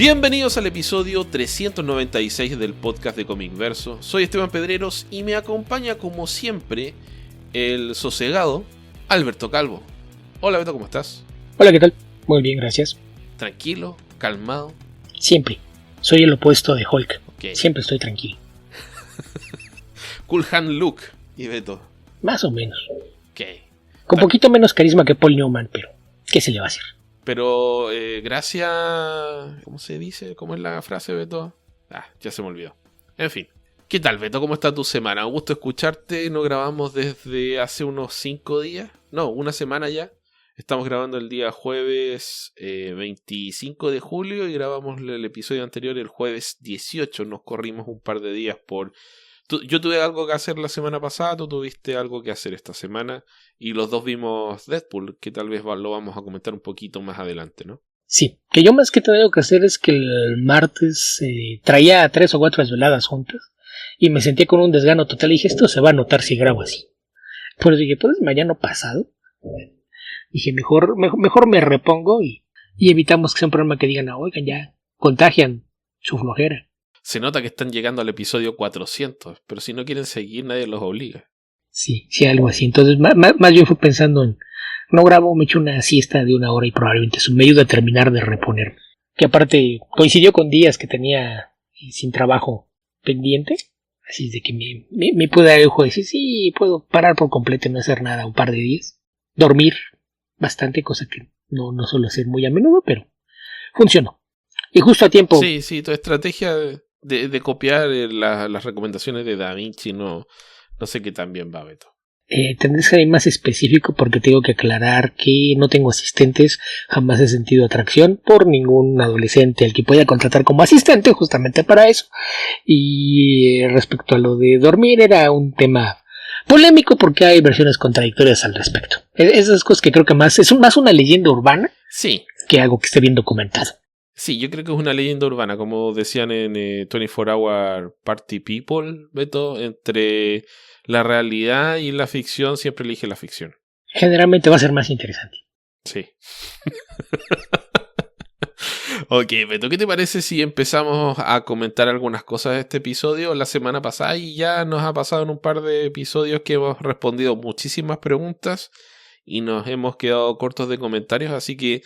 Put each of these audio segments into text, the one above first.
Bienvenidos al episodio 396 del podcast de Comic Verso. Soy Esteban Pedreros y me acompaña como siempre el sosegado Alberto Calvo. Hola Beto, ¿cómo estás? Hola, ¿qué tal? Muy bien, gracias. ¿Tranquilo? ¿Calmado? Siempre. Soy el opuesto de Hulk. Okay. Siempre estoy tranquilo. Cool hand look. ¿Y Beto? Más o menos. Okay. Con poquito menos carisma que Paul Newman, pero ¿qué se le va a hacer? Pero gracias... ¿Cómo se dice? ¿Cómo es la frase, Beto? Ya se me olvidó. En fin. ¿Qué tal, Beto? ¿Cómo está tu semana? Un gusto escucharte. No grabamos desde hace unos 5 días. No, una semana ya. Estamos grabando el día jueves 25 de julio y grabamos el episodio anterior el jueves 18. Nos corrimos un par de días por... Yo tuve algo que hacer la semana pasada, tú tuviste algo que hacer esta semana y los dos vimos Deadpool, que tal vez lo vamos a comentar un poquito más adelante, ¿no? Sí, que yo más que tengo que hacer es que el martes traía 3 o 4 desveladas juntas y me sentía con un desgano total y dije, esto se va a notar si grabo así. Pero dije, ¿puedes mañana pasado? Dije, mejor me repongo y evitamos que sea un programa que digan, oigan, ya contagian su flojera. Se nota que están llegando al episodio 400, pero si no quieren seguir nadie los obliga. Sí, algo así. Entonces, más bien fui pensando en, no grabo, me echo una siesta de 1 hora y probablemente eso me ayuda a terminar de reponer. Que aparte coincidió con días que tenía sin trabajo pendiente, así es de que me pude dar el juego y decir, sí, puedo parar por completo y no hacer nada un par de días. Dormir bastante, cosa que no suelo hacer muy a menudo, pero funcionó. Y justo a tiempo. Sí, tu estrategia de copiar las recomendaciones de Da Vinci no sé qué tan bien va, Beto. Tendré que ser más específico porque tengo que aclarar que no tengo asistentes, jamás he sentido atracción por ningún adolescente al que pueda contratar como asistente justamente para eso. Y respecto a lo de dormir era un tema polémico porque hay versiones contradictorias al respecto. Esas cosas que creo que es más una leyenda urbana, sí, que algo que esté bien documentado. Sí, yo creo que es una leyenda urbana, como decían en 24 Hour Party People, Beto, entre la realidad y la ficción siempre elige la ficción. Generalmente va a ser más interesante. Sí. Ok, Beto, ¿qué te parece si empezamos a comentar algunas cosas de este episodio? La semana pasada y ya nos ha pasado en un par de episodios que hemos respondido muchísimas preguntas y nos hemos quedado cortos de comentarios, así que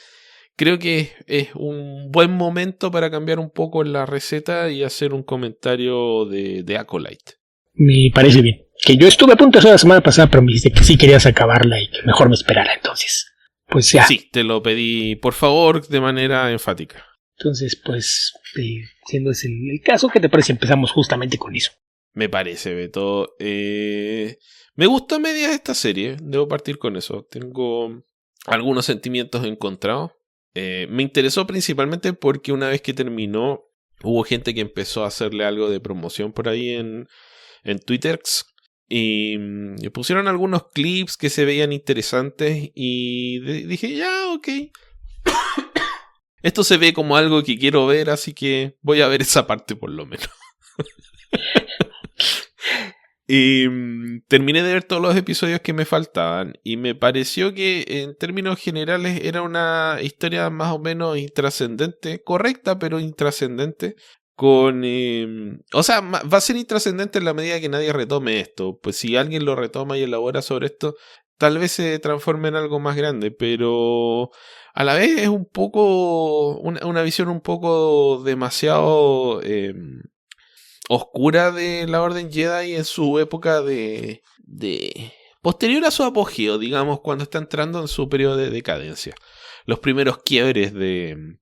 creo que es un buen momento para cambiar un poco la receta y hacer un comentario de Acolyte. Me parece bien. Que yo estuve a punto de hacer la semana pasada, pero me dijiste que sí querías acabarla y que mejor me esperara, entonces. Pues ya. Sí, te lo pedí, por favor, de manera enfática. Entonces, pues, siendo ese el caso, ¿qué te parece si empezamos justamente con eso? Me parece, Beto. Me gusta a medias esta serie, debo partir con eso. Tengo algunos sentimientos encontrados. Me interesó principalmente porque una vez que terminó hubo gente que empezó a hacerle algo de promoción por ahí en Twitter y pusieron algunos clips que se veían interesantes y dije ya, ok. Esto se ve como algo que quiero ver, así que voy a ver esa parte por lo menos. Y terminé de ver todos los episodios que me faltaban y me pareció que en términos generales era una historia más o menos intrascendente, correcta pero intrascendente, o sea, va a ser intrascendente en la medida que nadie retome esto, pues si alguien lo retoma y elabora sobre esto, tal vez se transforme en algo más grande, pero a la vez es un poco, una visión un poco demasiado... oscura de la Orden Jedi en su época de posterior a su apogeo, digamos, cuando está entrando en su periodo de decadencia. Los primeros quiebres de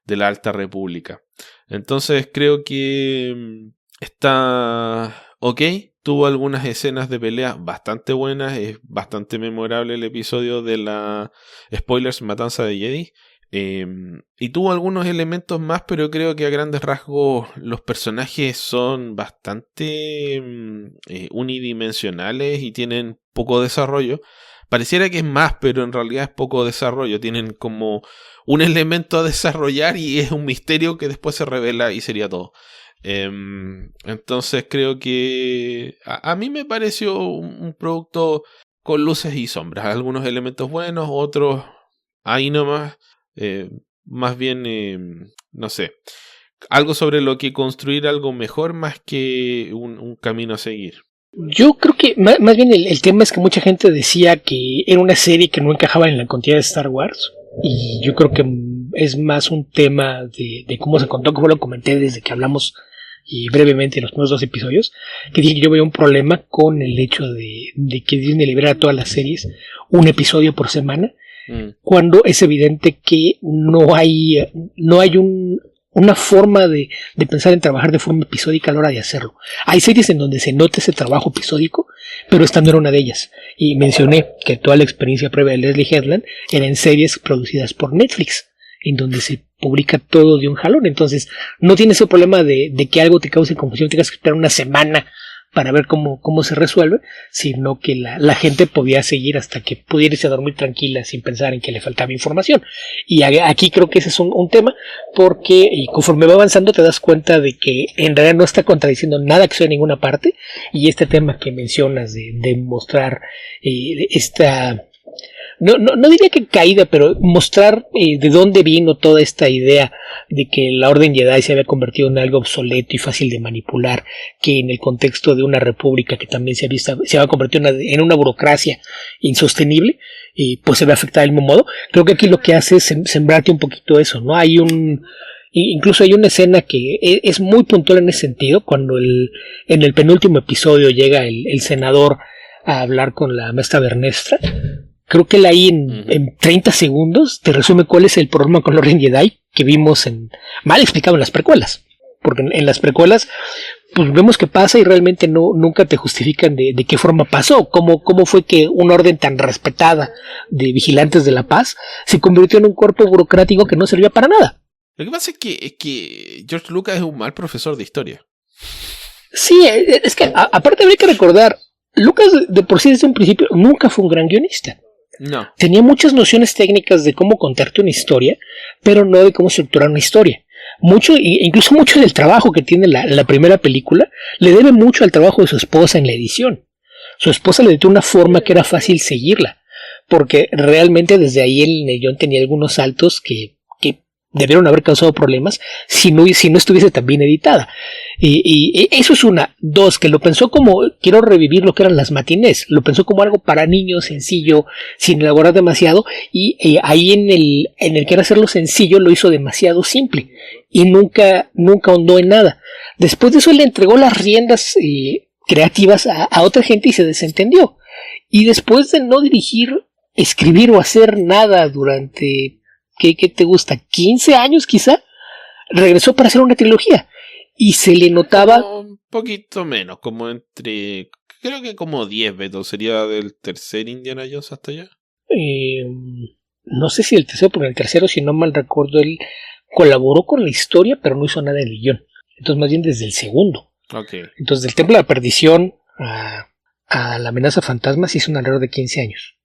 la Alta República. Entonces creo que está ok. Tuvo algunas escenas de pelea bastante buenas. Es bastante memorable el episodio de la spoilers Matanza de Jedi. Y tuvo algunos elementos más, pero creo que a grandes rasgos los personajes son bastante unidimensionales y tienen poco desarrollo. Pareciera que es más, pero en realidad es poco desarrollo. Tienen como un elemento a desarrollar y es un misterio que después se revela y sería todo. Entonces creo que a mí me pareció un producto con luces y sombras. Algunos elementos buenos, otros ahí nomás. más bien, no sé, algo sobre lo que construir algo mejor más que un camino a seguir. Yo creo que más bien el tema es que mucha gente decía que era una serie que no encajaba en la continuidad de Star Wars. Y yo creo que es más un tema de cómo se contó, como lo comenté desde que hablamos brevemente en los primeros 2 episodios, que dije que yo veía un problema con el hecho de que Disney liberara todas las series un episodio por semana, cuando es evidente que no hay una forma de pensar en trabajar de forma episódica a la hora de hacerlo. Hay series en donde se nota ese trabajo episódico, pero esta no era una de ellas. Y mencioné que toda la experiencia previa de Leslie Headland era en series producidas por Netflix, en donde se publica todo de un jalón. Entonces no tiene ese problema de que algo te cause confusión, tengas que esperar una semana para ver cómo se resuelve, sino que la gente podía seguir hasta que pudiera irse a dormir tranquila sin pensar en que le faltaba información. Y aquí creo que ese es un tema, porque conforme va avanzando te das cuenta de que en realidad no está contradiciendo nada que sea en ninguna parte, y este tema que mencionas de mostrar esta... No diría que caída, pero mostrar de dónde vino toda esta idea de que la Orden Jedi se había convertido en algo obsoleto y fácil de manipular, que en el contexto de una república que también se había convertido en una burocracia insostenible, pues se ve afectada del mismo modo. Creo que aquí lo que hace es sembrarte un poquito eso, ¿no? Incluso hay una escena que es muy puntual en ese sentido, cuando en el penúltimo episodio llega el senador a hablar con la maestra Bernestra. Creo que él ahí en 30 segundos te resume cuál es el problema con la Orden Jedi que vimos mal explicado en las precuelas. Porque en las precuelas pues vemos que pasa y realmente nunca te justifican de qué forma pasó, cómo fue que una orden tan respetada de vigilantes de la paz se convirtió en un cuerpo burocrático que no servía para nada. Lo que pasa es que George Lucas es un mal profesor de historia. Sí, es que aparte habría que recordar, Lucas de por sí desde un principio nunca fue un gran guionista. No. Tenía muchas nociones técnicas de cómo contarte una historia, pero no de cómo estructurar una historia. Incluso mucho del trabajo que tiene la primera película le debe mucho al trabajo de su esposa en la edición. Su esposa le dio una forma que era fácil seguirla, porque realmente desde ahí el guión tenía algunos saltos que debieron haber causado problemas si no estuviese tan bien editada. Y eso es una. 2, que lo pensó como, quiero revivir lo que eran las matinés, lo pensó como algo para niños, sencillo, sin elaborar demasiado, y ahí en el que era hacerlo sencillo lo hizo demasiado simple, y nunca ahondó en nada. Después de eso le entregó las riendas creativas a otra gente y se desentendió. Y después de no dirigir, escribir o hacer nada durante... ¿Qué te gusta? ¿15 años quizá? Regresó para hacer una trilogía. Y se le notaba... Un poquito menos, creo que como 10, Beto. ¿Sería del tercer Indiana Jones hasta allá? No sé si el tercero, porque el tercero, si no mal recuerdo, él colaboró con la historia, pero no hizo nada en el guión. Entonces más bien desde el segundo. Okay. Entonces del Templo de la Perdición a la Amenaza Fantasma sí hizo un alrededor de 15 años.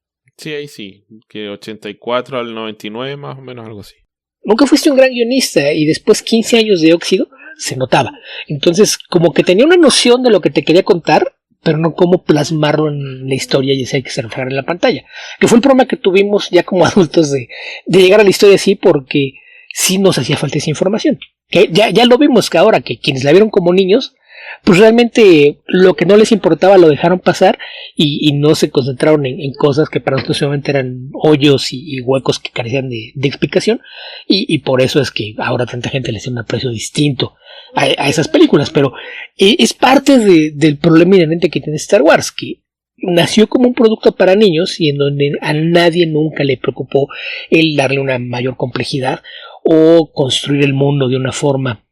Sí, ahí sí, que 84 al 99 más o menos, algo así. Nunca fuiste un gran guionista y después 15 años de óxido se notaba. Entonces como que tenía una noción de lo que te quería contar, pero no cómo plasmarlo en la historia y hacer que se reflejara en la pantalla. Que fue el problema que tuvimos ya como adultos de llegar a la historia así, porque sí nos hacía falta esa información. Que ya lo vimos que ahora que quienes la vieron como niños, pues realmente lo que no les importaba lo dejaron pasar y no se concentraron en cosas que para nosotros solamente eran hoyos y huecos que carecían de explicación, y por eso es que ahora tanta gente les tiene un aprecio distinto a esas películas. Pero es parte del problema inherente que tiene Star Wars, que nació como un producto para niños y en donde a nadie nunca le preocupó el darle una mayor complejidad o construir el mundo de una forma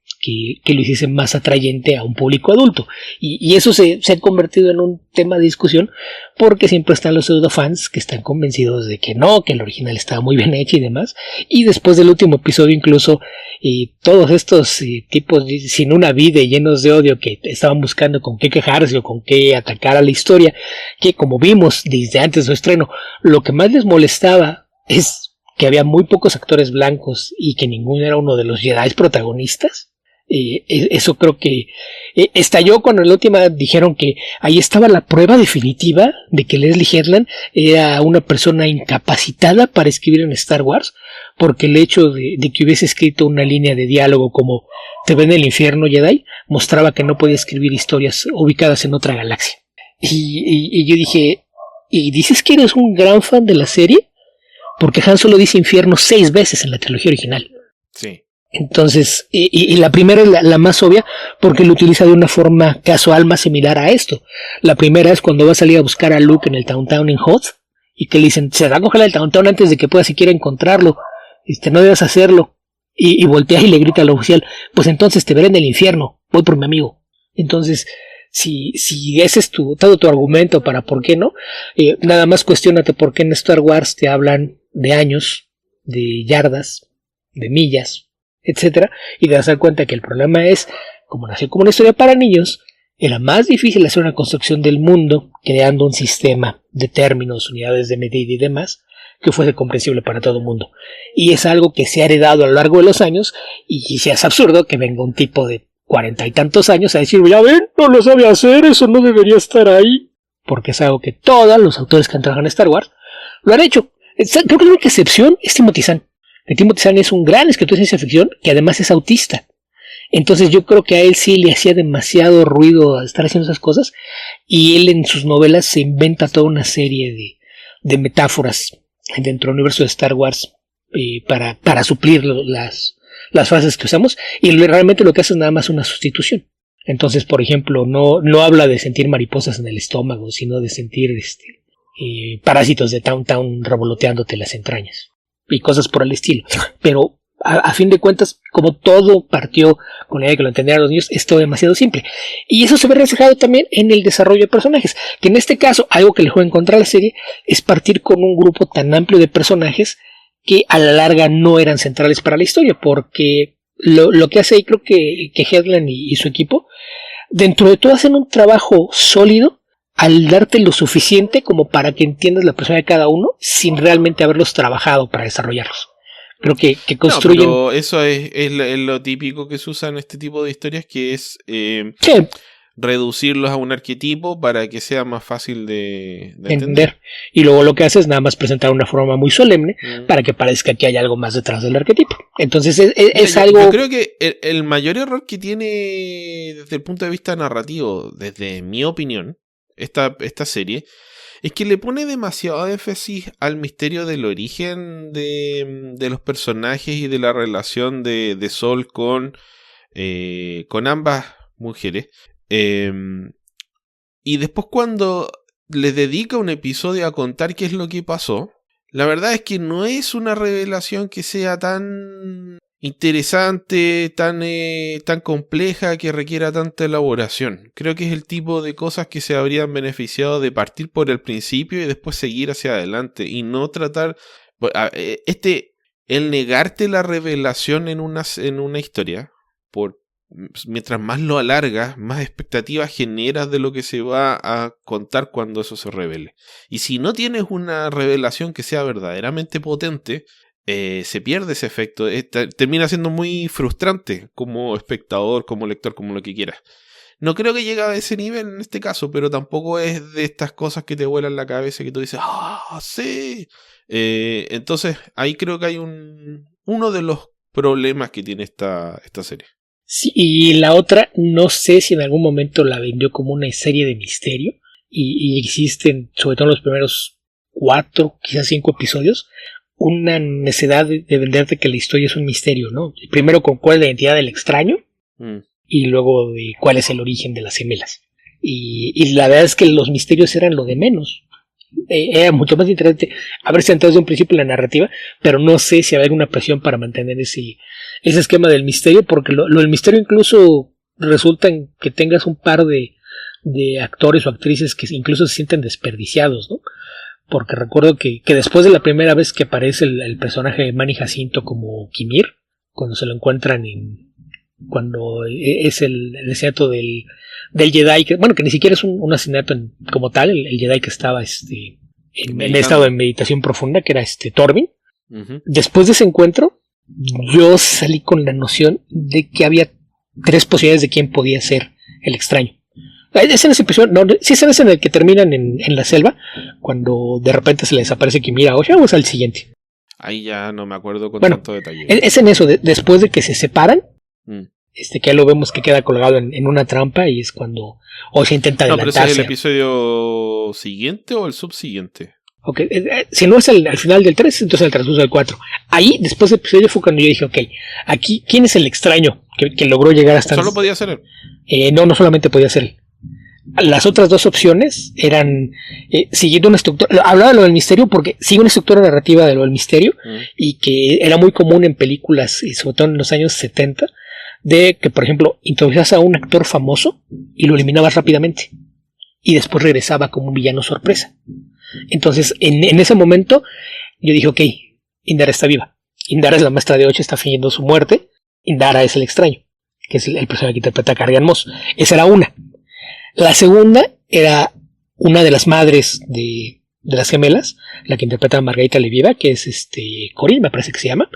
que lo hiciese más atrayente a un público adulto, y eso se ha convertido en un tema de discusión, porque siempre están los pseudofans que están convencidos de que no, que el original estaba muy bien hecho y demás, y después del último episodio incluso todos estos tipos sin una vida y llenos de odio que estaban buscando con qué quejarse o con qué atacar a la historia, que como vimos desde antes de su estreno, lo que más les molestaba es que había muy pocos actores blancos y que ninguno era uno de los Jedi protagonistas. Eso creo que estalló cuando en la última dijeron que ahí estaba la prueba definitiva de que Leslie Headland era una persona incapacitada para escribir en Star Wars, porque el hecho de que hubiese escrito una línea de diálogo como "te ven en el infierno, Jedi", mostraba que no podía escribir historias ubicadas en otra galaxia. Y yo dije, ¿y dices que eres un gran fan de la serie? Porque Han Solo dice infierno 6 veces en la trilogía original. Sí. Entonces, y la primera es la más obvia porque lo utiliza de una forma casual más similar a esto. La primera es cuando va a salir a buscar a Luke en el Downtown en Hoth y que le dicen, se va a congelar el Downtown antes de que pueda siquiera encontrarlo. No debes hacerlo. Y voltea y le grita al oficial, pues entonces te veré en el infierno, voy por mi amigo. Entonces, si ese es todo tu argumento para por qué no, nada más cuestiónate por qué en Star Wars te hablan de años, de yardas, de millas, etcétera, y te vas a dar cuenta que el problema es, como nació como una historia para niños, era más difícil hacer una construcción del mundo creando un sistema de términos, unidades de medida y demás que fuese comprensible para todo el mundo. Y es algo que se ha heredado a lo largo de los años, y si es absurdo que venga un tipo de 40 y tantos años a decir, ya ven, no lo sabe hacer, eso no debería estar ahí, porque es algo que todos los autores que han trabajado en Star Wars lo han hecho. Creo que la única excepción es Timothy Zahn. Timothy Zahn es un gran escritor de ciencia ficción que además es autista. Entonces yo creo que a él sí le hacía demasiado ruido estar haciendo esas cosas, y él en sus novelas se inventa toda una serie de metáforas dentro del universo de Star Wars para suplir las frases que usamos, y realmente lo que hace es nada más una sustitución. Entonces, por ejemplo, no habla de sentir mariposas en el estómago, sino de sentir parásitos de Downtown revoloteándote las entrañas y cosas por el estilo. Pero a fin de cuentas, como todo partió con la idea de que lo entendieran los niños, es todo demasiado simple. Y eso se ve reflejado también en el desarrollo de personajes, que en este caso, algo que le juega en contra a la serie, es partir con un grupo tan amplio de personajes que a la larga no eran centrales para la historia, porque lo que hace ahí, creo que Headland y su equipo, dentro de todo hacen un trabajo sólido al darte lo suficiente como para que entiendas la persona de cada uno sin realmente haberlos trabajado para desarrollarlos. Creo que construyen... No, pero eso es lo típico que se usa en este tipo de historias, que es sí, reducirlos a un arquetipo para que sea más fácil de entender. Y luego lo que hace es nada más presentar una forma muy solemne para que parezca que hay algo más detrás del arquetipo. Entonces es algo... Yo creo que el mayor error que tiene desde el punto de vista narrativo, desde mi opinión, esta serie, es que le pone demasiado énfasis al misterio del origen de los personajes y de la relación de Sol con ambas mujeres. Y después, cuando le dedica un episodio a contar qué es lo que pasó, la verdad es que no es una revelación que sea tan interesante, tan compleja, que requiera tanta elaboración. Creo que es el tipo de cosas que se habrían beneficiado de partir por el principio y después seguir hacia adelante, y no tratar el negarte la revelación en una historia, mientras más lo alargas, más expectativas generas de lo que se va a contar cuando eso se revele. Y si no tienes una revelación que sea verdaderamente potente, se pierde ese efecto. Termina siendo muy frustrante como espectador, como lector, como lo que quieras. No creo que llegue a ese nivel en este caso, pero tampoco es de estas cosas que te vuelan la cabeza y que tú dices, ¡ah, sí! Entonces ahí creo que hay uno de los problemas que tiene esta serie. Sí, y la otra, no sé si en algún momento la vendió como una serie de misterio, y existen, sobre todo en los primeros 4, quizás 5 episodios, una necesidad de venderte que la historia es un misterio, ¿no? Primero con cuál es la identidad del extraño, y luego de cuál es el origen de las gemelas. Y la verdad es que los misterios eran lo de menos. Era mucho más interesante haberse entrado desde un principio en la narrativa, pero no sé si había alguna presión para mantener ese esquema del misterio, porque lo del misterio incluso resulta en que tengas un par de actores o actrices que incluso se sienten desperdiciados, ¿no? Porque recuerdo que después de la primera vez que aparece el personaje de Manny Jacinto como Kimir, cuando se lo encuentran cuando es el asesinato del Jedi, que ni siquiera es un asesinato como tal, el Jedi que estaba en estado de meditación profunda, que era Torvin. Después de ese encuentro, yo salí con la noción de que había 3 posibilidades de quién podía ser el extraño. Hay escenas en el que terminan en la selva, cuando de repente se le desaparece Kimira Osha, o es al siguiente. Ahí ya no me acuerdo con Bueno, tanto detalle. es en eso, después de que se separan, Mm. que ya lo vemos que queda colgado en una trampa y es cuando se intenta No, pero ese es el adelantarse. episodio siguiente o el subsiguiente. Okay. Si no es al final del 3, entonces el transcurso del 4. Ahí, después del episodio, fue cuando yo dije, ok, aquí, ¿quién es el extraño que logró llegar hasta... Solo podía ser él. No solamente podía ser él. Las otras dos opciones eran siguiendo una estructura... Hablaba de lo del misterio porque sigue una estructura narrativa de lo del misterio y que era muy común en películas, y sobre todo en los años 70, de que, por ejemplo, introducías a un actor famoso y lo eliminabas rápidamente. Y después regresaba como un villano sorpresa. Entonces, en ese momento, yo dije, ok, Indara está viva. Indara es la maestra de 8, está fingiendo su muerte. Indara es el extraño, que es el personaje que interpreta a Carrie Ann Moss. Esa era una. La segunda era una de las madres de las gemelas, la que interpreta a Margarita Levieva, que es Corinne, me parece que se llama,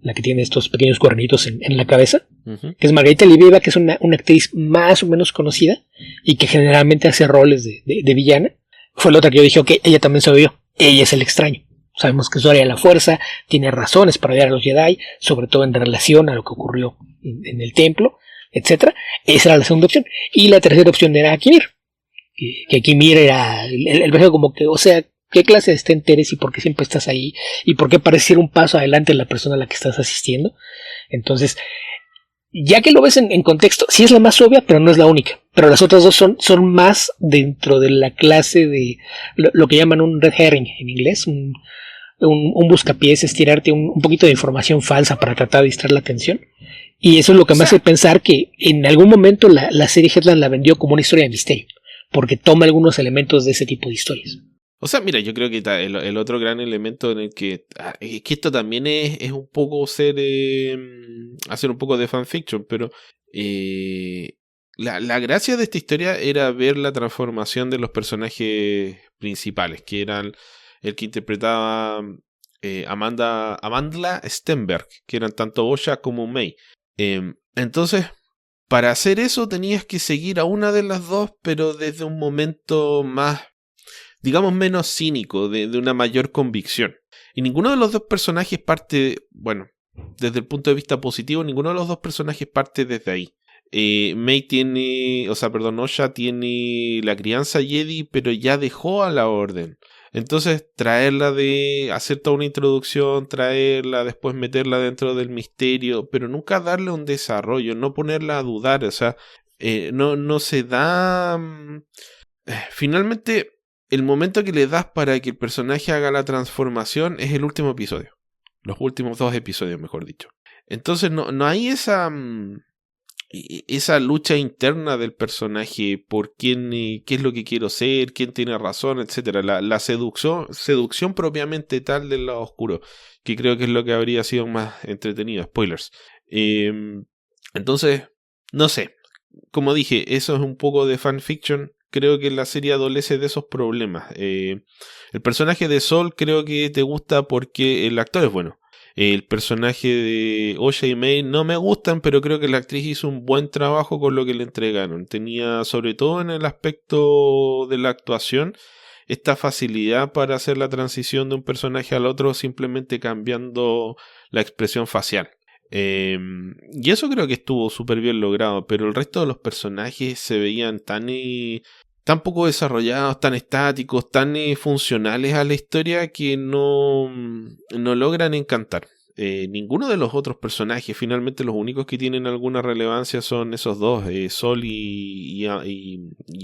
la que tiene estos pequeños cuernitos en la cabeza, que es Margarita Levieva, que es una actriz más o menos conocida y que generalmente hace roles de villana. Fue la otra que yo dije, ok, ella también se vio, ella es el extraño. Sabemos que es usuaria de la fuerza, tiene razones para odiar a los Jedi, sobre todo en relación a lo que ocurrió en el templo, etcétera. Esa era la segunda opción. Y la tercera opción era Kimir, que Kimir era el viejo como que, o sea, ¿qué clase de estén eres y por qué siempre estás ahí? ¿Y por qué pareciera un paso adelante en la persona a la que estás asistiendo? Entonces, ya que lo ves en contexto, sí es la más obvia, pero no es la única. Pero las otras dos son más dentro de la clase de lo que llaman un red herring en inglés, un buscapiés, es tirarte un poquito de información falsa para tratar de distraer la atención. Y eso es lo que me hace pensar que en algún momento la serie Headland la vendió como una historia de misterio, porque toma algunos elementos de ese tipo de historias. O sea, mira, yo creo que el otro gran elemento en el que esto también es un poco hacer un poco de fanfiction, pero la gracia de esta historia era ver la transformación de los personajes principales, que eran el que interpretaba Amandla Stenberg, que eran tanto Osha como May. Entonces, para hacer eso tenías que seguir a una de las dos, pero desde un momento más, digamos, menos cínico, de una mayor convicción. Y ninguno de los dos personajes parte, bueno, desde el punto de vista positivo, ninguno de los dos personajes parte desde ahí. Osha tiene la crianza Jedi, pero ya dejó a la orden. Entonces, traerla hacer toda una introducción, traerla, después meterla dentro del misterio, pero nunca darle un desarrollo, no ponerla a dudar, o sea, no se da... Finalmente, el momento que le das para que el personaje haga la transformación es el último episodio. Los últimos 2 episodios, mejor dicho. Entonces, no hay esa lucha interna del personaje por qué es lo que quiero ser, quién tiene razón, etcétera. La seducción propiamente tal del lado oscuro, que creo que es lo que habría sido más entretenido. Spoilers. Entonces, no sé. Como dije, eso es un poco de fanfiction. Creo que la serie adolece de esos problemas. El personaje de Sol creo que te gusta porque el actor es bueno. El personaje de Osha y May no me gustan, pero creo que la actriz hizo un buen trabajo con lo que le entregaron. Tenía, sobre todo en el aspecto de la actuación, esta facilidad para hacer la transición de un personaje al otro simplemente cambiando la expresión facial. Y eso creo que estuvo súper bien logrado, pero el resto de los personajes se veían tan poco desarrollados, tan estáticos, tan funcionales a la historia que no logran encantar. Ninguno de los otros personajes, finalmente los únicos que tienen alguna relevancia son esos dos, Sol y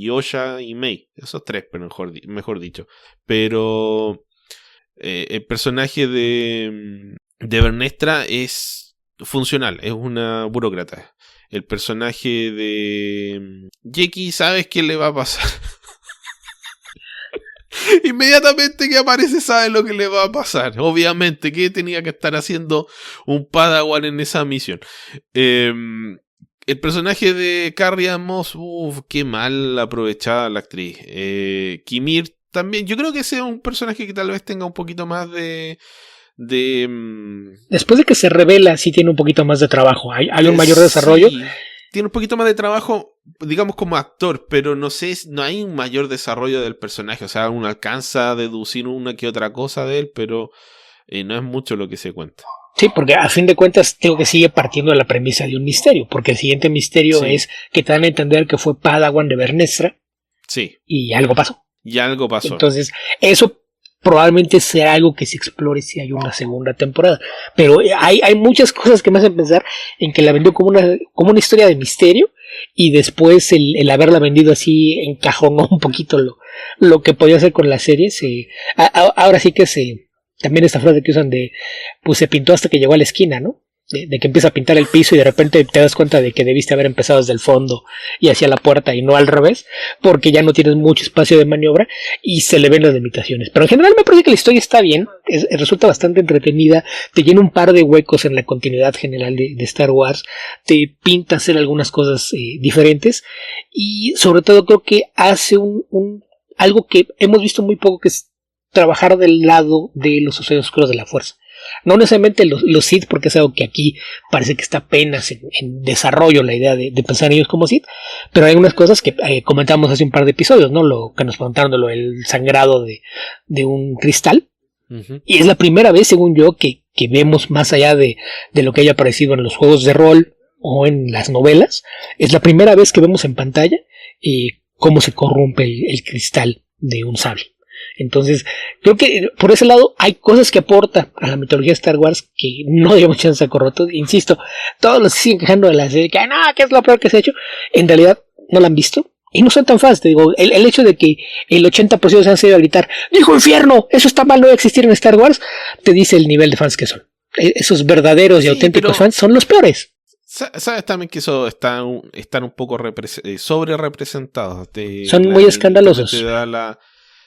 Osha y May, esos tres, pero mejor dicho. Pero el personaje de Vernestra es funcional, es una burócrata. El personaje de Jeki, ¿sabes qué le va a pasar? Inmediatamente que aparece sabe lo que le va a pasar. Obviamente que tenía que estar haciendo un Padawan en esa misión. El personaje de Carrie Ann Moss, qué mal aprovechada la actriz. Kimir también, yo creo que ese es un personaje que tal vez tenga un poquito más después de que se revela, sí tiene un poquito más de trabajo. Hay un mayor desarrollo. Sí, tiene un poquito más de trabajo, digamos, como actor, pero no hay un mayor desarrollo del personaje. O sea, uno alcanza a deducir una que otra cosa de él, pero no es mucho lo que se cuenta. Sí, porque a fin de cuentas tengo que sigue partiendo de la premisa de un misterio, porque el siguiente misterio es que te dan a entender que fue Padawan de Vernestra. Sí. Y algo pasó. Y algo pasó. Entonces, eso probablemente sea algo que se explore si hay una segunda temporada. Pero hay muchas cosas que me hacen pensar en que la vendió como una historia de misterio, y después el haberla vendido así encajonó un poquito lo que podía hacer con la serie. Ahora sí que también esta frase que usan de pues se pintó hasta que llegó a la esquina, ¿no? De que empieza a pintar el piso y de repente te das cuenta de que debiste haber empezado desde el fondo y hacia la puerta y no al revés, porque ya no tienes mucho espacio de maniobra y se le ven las limitaciones. Pero en general me parece que la historia está bien, resulta bastante entretenida, te llena un par de huecos en la continuidad general de Star Wars, te pinta hacer algunas cosas diferentes, y sobre todo creo que hace algo que hemos visto muy poco, que es trabajar del lado de los sucesos oscuros de la fuerza. No necesariamente los Sith, porque es algo que aquí parece que está apenas en desarrollo, la idea de pensar en ellos como Sith, pero hay unas cosas que comentamos hace un par de episodios, ¿no? Lo que nos preguntaron de el sangrado de un cristal. Uh-huh. Y es la primera vez, según yo, que vemos más allá de lo que haya aparecido en los juegos de rol o en las novelas. Es la primera vez que vemos en pantalla cómo se corrompe el cristal de un sable. Entonces, creo que por ese lado hay cosas que aporta a la mitología de Star Wars que no dio mucha chance a corroto. Insisto, todos los que siguen quejando de la serie, que no, que es lo peor que se ha hecho, en realidad no la han visto y no son tan fáciles. Te digo, el hecho de que el 80% se han ido a gritar, ¡dijo infierno! Eso está mal, no debe existir en Star Wars, te dice el nivel de fans que son. Esos verdaderos y auténticos fans son los peores. Sabes también que eso están un poco sobre representados. Son muy escandalosos.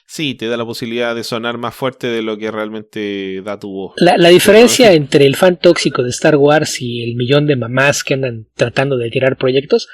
Sí, te da la posibilidad de sonar más fuerte de lo que realmente da tu voz. La diferencia entre el fan tóxico de Star Wars y el millón de mamás que andan tratando de tirar proyectos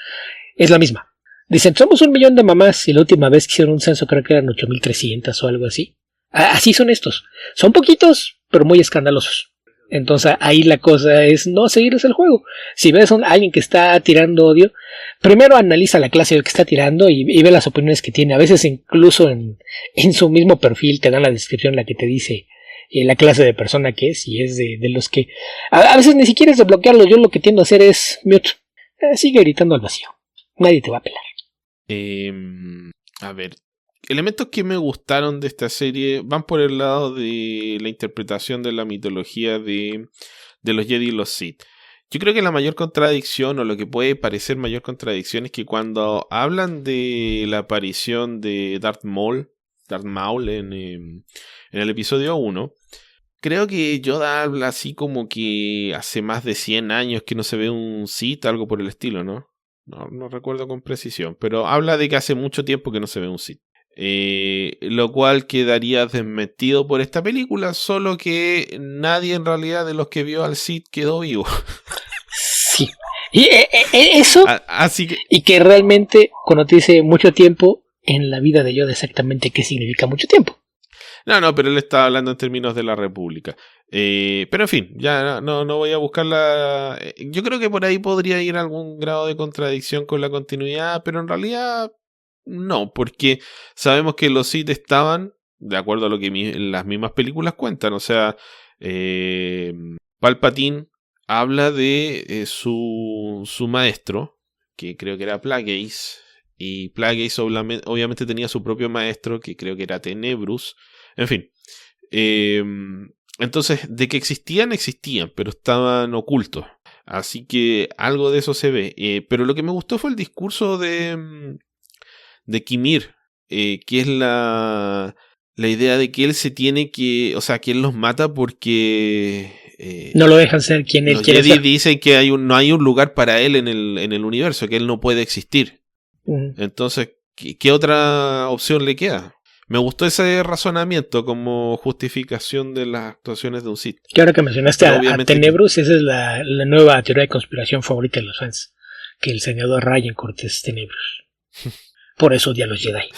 es la misma. Dicen, somos 1 millón de mamás, y la última vez que hicieron un censo creo que eran 8,300 o algo así. Así son estos. Son poquitos, pero muy escandalosos. Entonces ahí la cosa es no seguirles el juego. Si ves a alguien que está tirando odio, primero analiza la clase que está tirando y ve las opiniones que tiene. A veces incluso en su mismo perfil te dan la descripción, la que te dice la clase de persona que es, y es de los que a veces ni siquiera es de bloquearlo. Yo lo que tiendo a hacer es mute. Sigue gritando al vacío, nadie te va a pelar. A ver, elementos que me gustaron de esta serie van por el lado de la interpretación de la mitología de los Jedi y los Sith. Yo creo que la mayor contradicción, o lo que puede parecer mayor contradicción, es que cuando hablan de la aparición de Darth Maul en el episodio 1, creo que Yoda habla así como que hace más de 100 años que no se ve un Sith, algo por el estilo, ¿no? No recuerdo con precisión, pero habla de que hace mucho tiempo que no se ve un Sith. Lo cual quedaría desmentido por esta película, solo que nadie en realidad de los que vio al Sith quedó vivo. Sí. Y eso, así que... y que realmente cuando te dice mucho tiempo, en la vida de Yoda exactamente qué significa mucho tiempo. No, pero él está hablando en términos de la República. Pero en fin, ya no voy a buscarla. Yo creo que por ahí podría ir algún grado de contradicción con la continuidad, pero en realidad no, porque sabemos que los Sith estaban, de acuerdo a lo que las mismas películas cuentan. O sea, Palpatine habla de su maestro, que creo que era Plagueis, y Plagueis obviamente tenía su propio maestro, que creo que era Tenebrus. En fin, entonces de que existían, pero estaban ocultos. Así que algo de eso se ve. Pero lo que me gustó fue el discurso de Kimir, que es la idea de que él se tiene que... O sea, que él los mata porque... no lo dejan ser quien él quiere ser. Los Jedi dicen que no hay un lugar para él en el universo, que él no puede existir. Entonces, ¿qué otra opción le queda? Me gustó ese razonamiento como justificación de las actuaciones de un Sith. Que ahora que mencionaste a Tenebrus, esa es la nueva teoría de conspiración favorita de los fans, que el senador Ryan Cortés es Tenebrus. Por eso odia a los Jedi.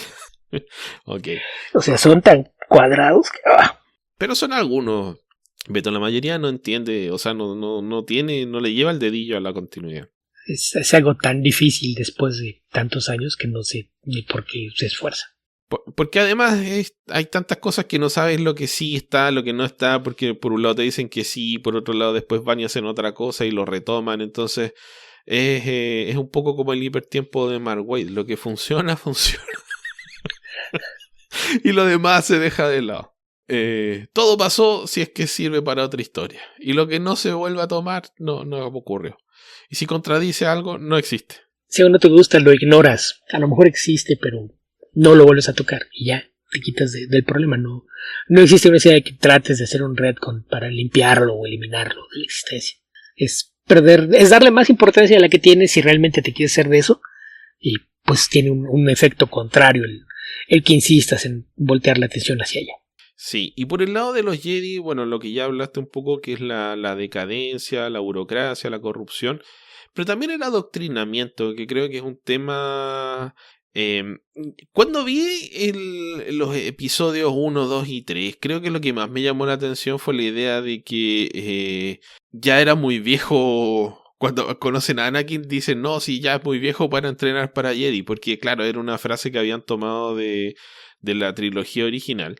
Okay. O sea, son tan cuadrados que... Pero son algunos. Beto, la mayoría no entiende, o sea, no le lleva el dedillo a la continuidad. Es algo tan difícil después de tantos años que no sé ni por qué se esfuerza. Porque además hay tantas cosas que no sabes lo que sí está, lo que no está, porque por un lado te dicen que sí, por otro lado después van y hacen otra cosa y lo retoman, entonces es un poco como el hipertiempo de Mark Waid, lo que funciona, funciona, y lo demás se deja de lado. Todo pasó si es que sirve para otra historia, y lo que no se vuelve a tomar no ocurrió. Y si contradice algo, no existe. Si a uno te gusta, lo ignoras. A lo mejor existe, pero no lo vuelves a tocar y ya te quitas del problema. No existe una necesidad de que trates de hacer un retcon para limpiarlo o eliminarlo de la existencia. Es darle más importancia a la que tienes si realmente te quieres hacer de eso, y pues tiene un efecto contrario el que insistas en voltear la atención hacia allá. Sí, y por el lado de los Jedi, bueno, lo que ya hablaste un poco, que es la decadencia, la burocracia, la corrupción, pero también el adoctrinamiento, que creo que es un tema... cuando vi los episodios 1, 2 y 3, creo que lo que más me llamó la atención fue la idea de que ya era muy viejo. Cuando conocen a Anakin dicen, no, sí, ya es muy viejo para entrenar para Jedi, porque claro, era una frase que habían tomado de la trilogía original,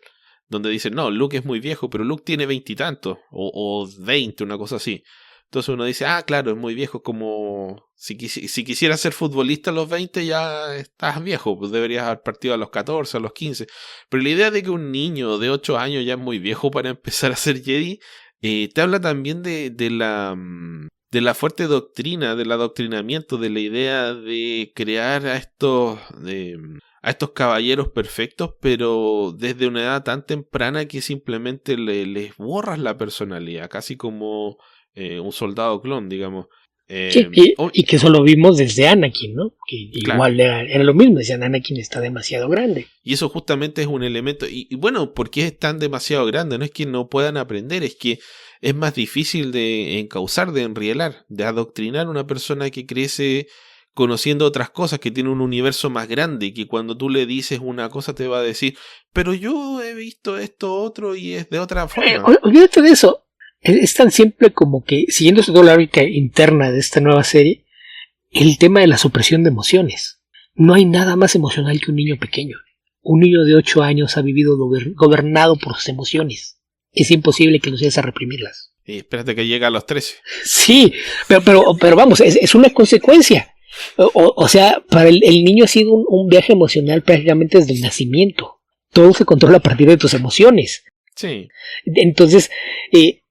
donde dicen, no, Luke es muy viejo, pero Luke tiene 20 y tantos, o 20, una cosa así. Entonces uno dice, claro, es muy viejo, como si quisieras ser futbolista a los 20 ya estás viejo, pues deberías haber partido a los 14, a los 15. Pero la idea de que un niño de 8 años ya es muy viejo para empezar a ser Jedi, te habla también de la fuerte doctrina, del adoctrinamiento, de la idea de crear a estos caballeros perfectos, pero desde una edad tan temprana que simplemente les borras la personalidad, casi como un soldado clon, digamos. Sí, y que eso lo vimos desde Anakin, ¿no? Que claro. Igual era lo mismo, decían Anakin está demasiado grande. Y eso justamente es un elemento, y bueno, ¿por qué es tan demasiado grande? No es que no puedan aprender, es que es más difícil de encauzar, de enrielar, de adoctrinar a una persona que crece conociendo otras cosas, que tiene un universo más grande, que cuando tú le dices una cosa te va a decir, pero yo he visto esto otro y es de otra forma. Olvídate de eso. Es tan simple como que, siguiendo toda la lógica interna de esta nueva serie, el tema de la supresión de emociones. No hay nada más emocional que un niño pequeño. Un niño de 8 años ha vivido gobernado por sus emociones. Es imposible que los llegues a reprimirlas. Y espérate que llega a los 13. Sí, pero vamos, es una consecuencia. O sea, para el niño ha sido un viaje emocional prácticamente desde el nacimiento. Todo se controla a partir de tus emociones. Sí. Entonces,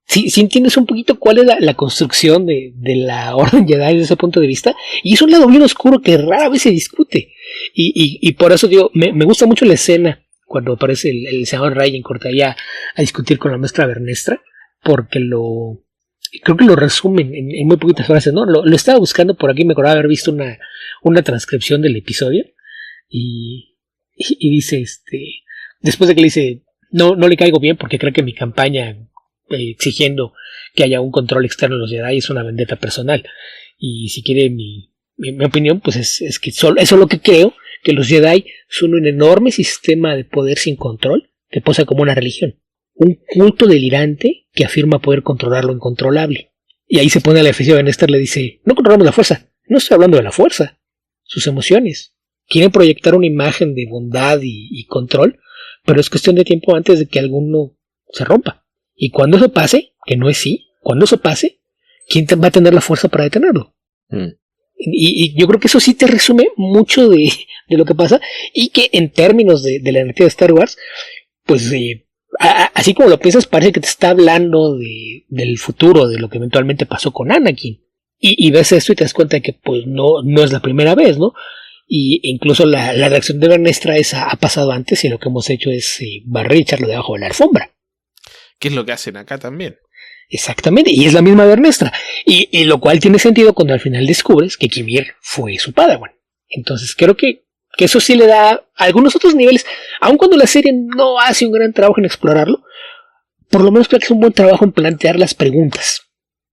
si entiendes un poquito cuál es la construcción de la Orden Jedi desde ese punto de vista, y es un lado bien oscuro que rara vez se discute. Y por eso digo, me gusta mucho la escena cuando aparece el senador Rayen Cortaya a discutir con la maestra Bernestra, porque creo que lo resumen en muy poquitas frases, ¿no? Lo estaba buscando por aquí, me acordaba haber visto una transcripción del episodio, y dice, después de que le dice, no le caigo bien porque creo que mi campaña exigiendo que haya un control externo de los Jedi es una vendetta personal, y si quiere mi opinión, pues es que eso es lo que creo, que los Jedi son un enorme sistema de poder sin control que posa como una religión, un culto delirante que afirma poder controlar lo incontrolable. Y ahí se pone a la defensiva de Néstor, le dice, no controlamos la fuerza, no estoy hablando de la fuerza, sus emociones. Quieren proyectar una imagen de bondad y control, pero es cuestión de tiempo antes de que alguno se rompa. Y cuando eso pase, que no es sí, cuando eso pase, ¿quién va a tener la fuerza para detenerlo? Y yo creo que eso sí te resume mucho de lo que pasa, y que en términos de la energía de Star Wars, pues así como lo piensas, parece que te está hablando del futuro, de lo que eventualmente pasó con Anakin. Y ves esto y te das cuenta de que pues no es la primera vez, ¿no? Y incluso la reacción de Bernestra ha pasado antes, y lo que hemos hecho es barrer y echarlo debajo de la alfombra. ¿Qué es lo que hacen acá también? Exactamente, y es la misma Bernestra. Y lo cual tiene sentido cuando al final descubres que Kimir fue su Padawan. Entonces creo que eso sí le da a algunos otros niveles, aun cuando la serie no hace un gran trabajo en explorarlo, por lo menos creo que es un buen trabajo en plantear las preguntas.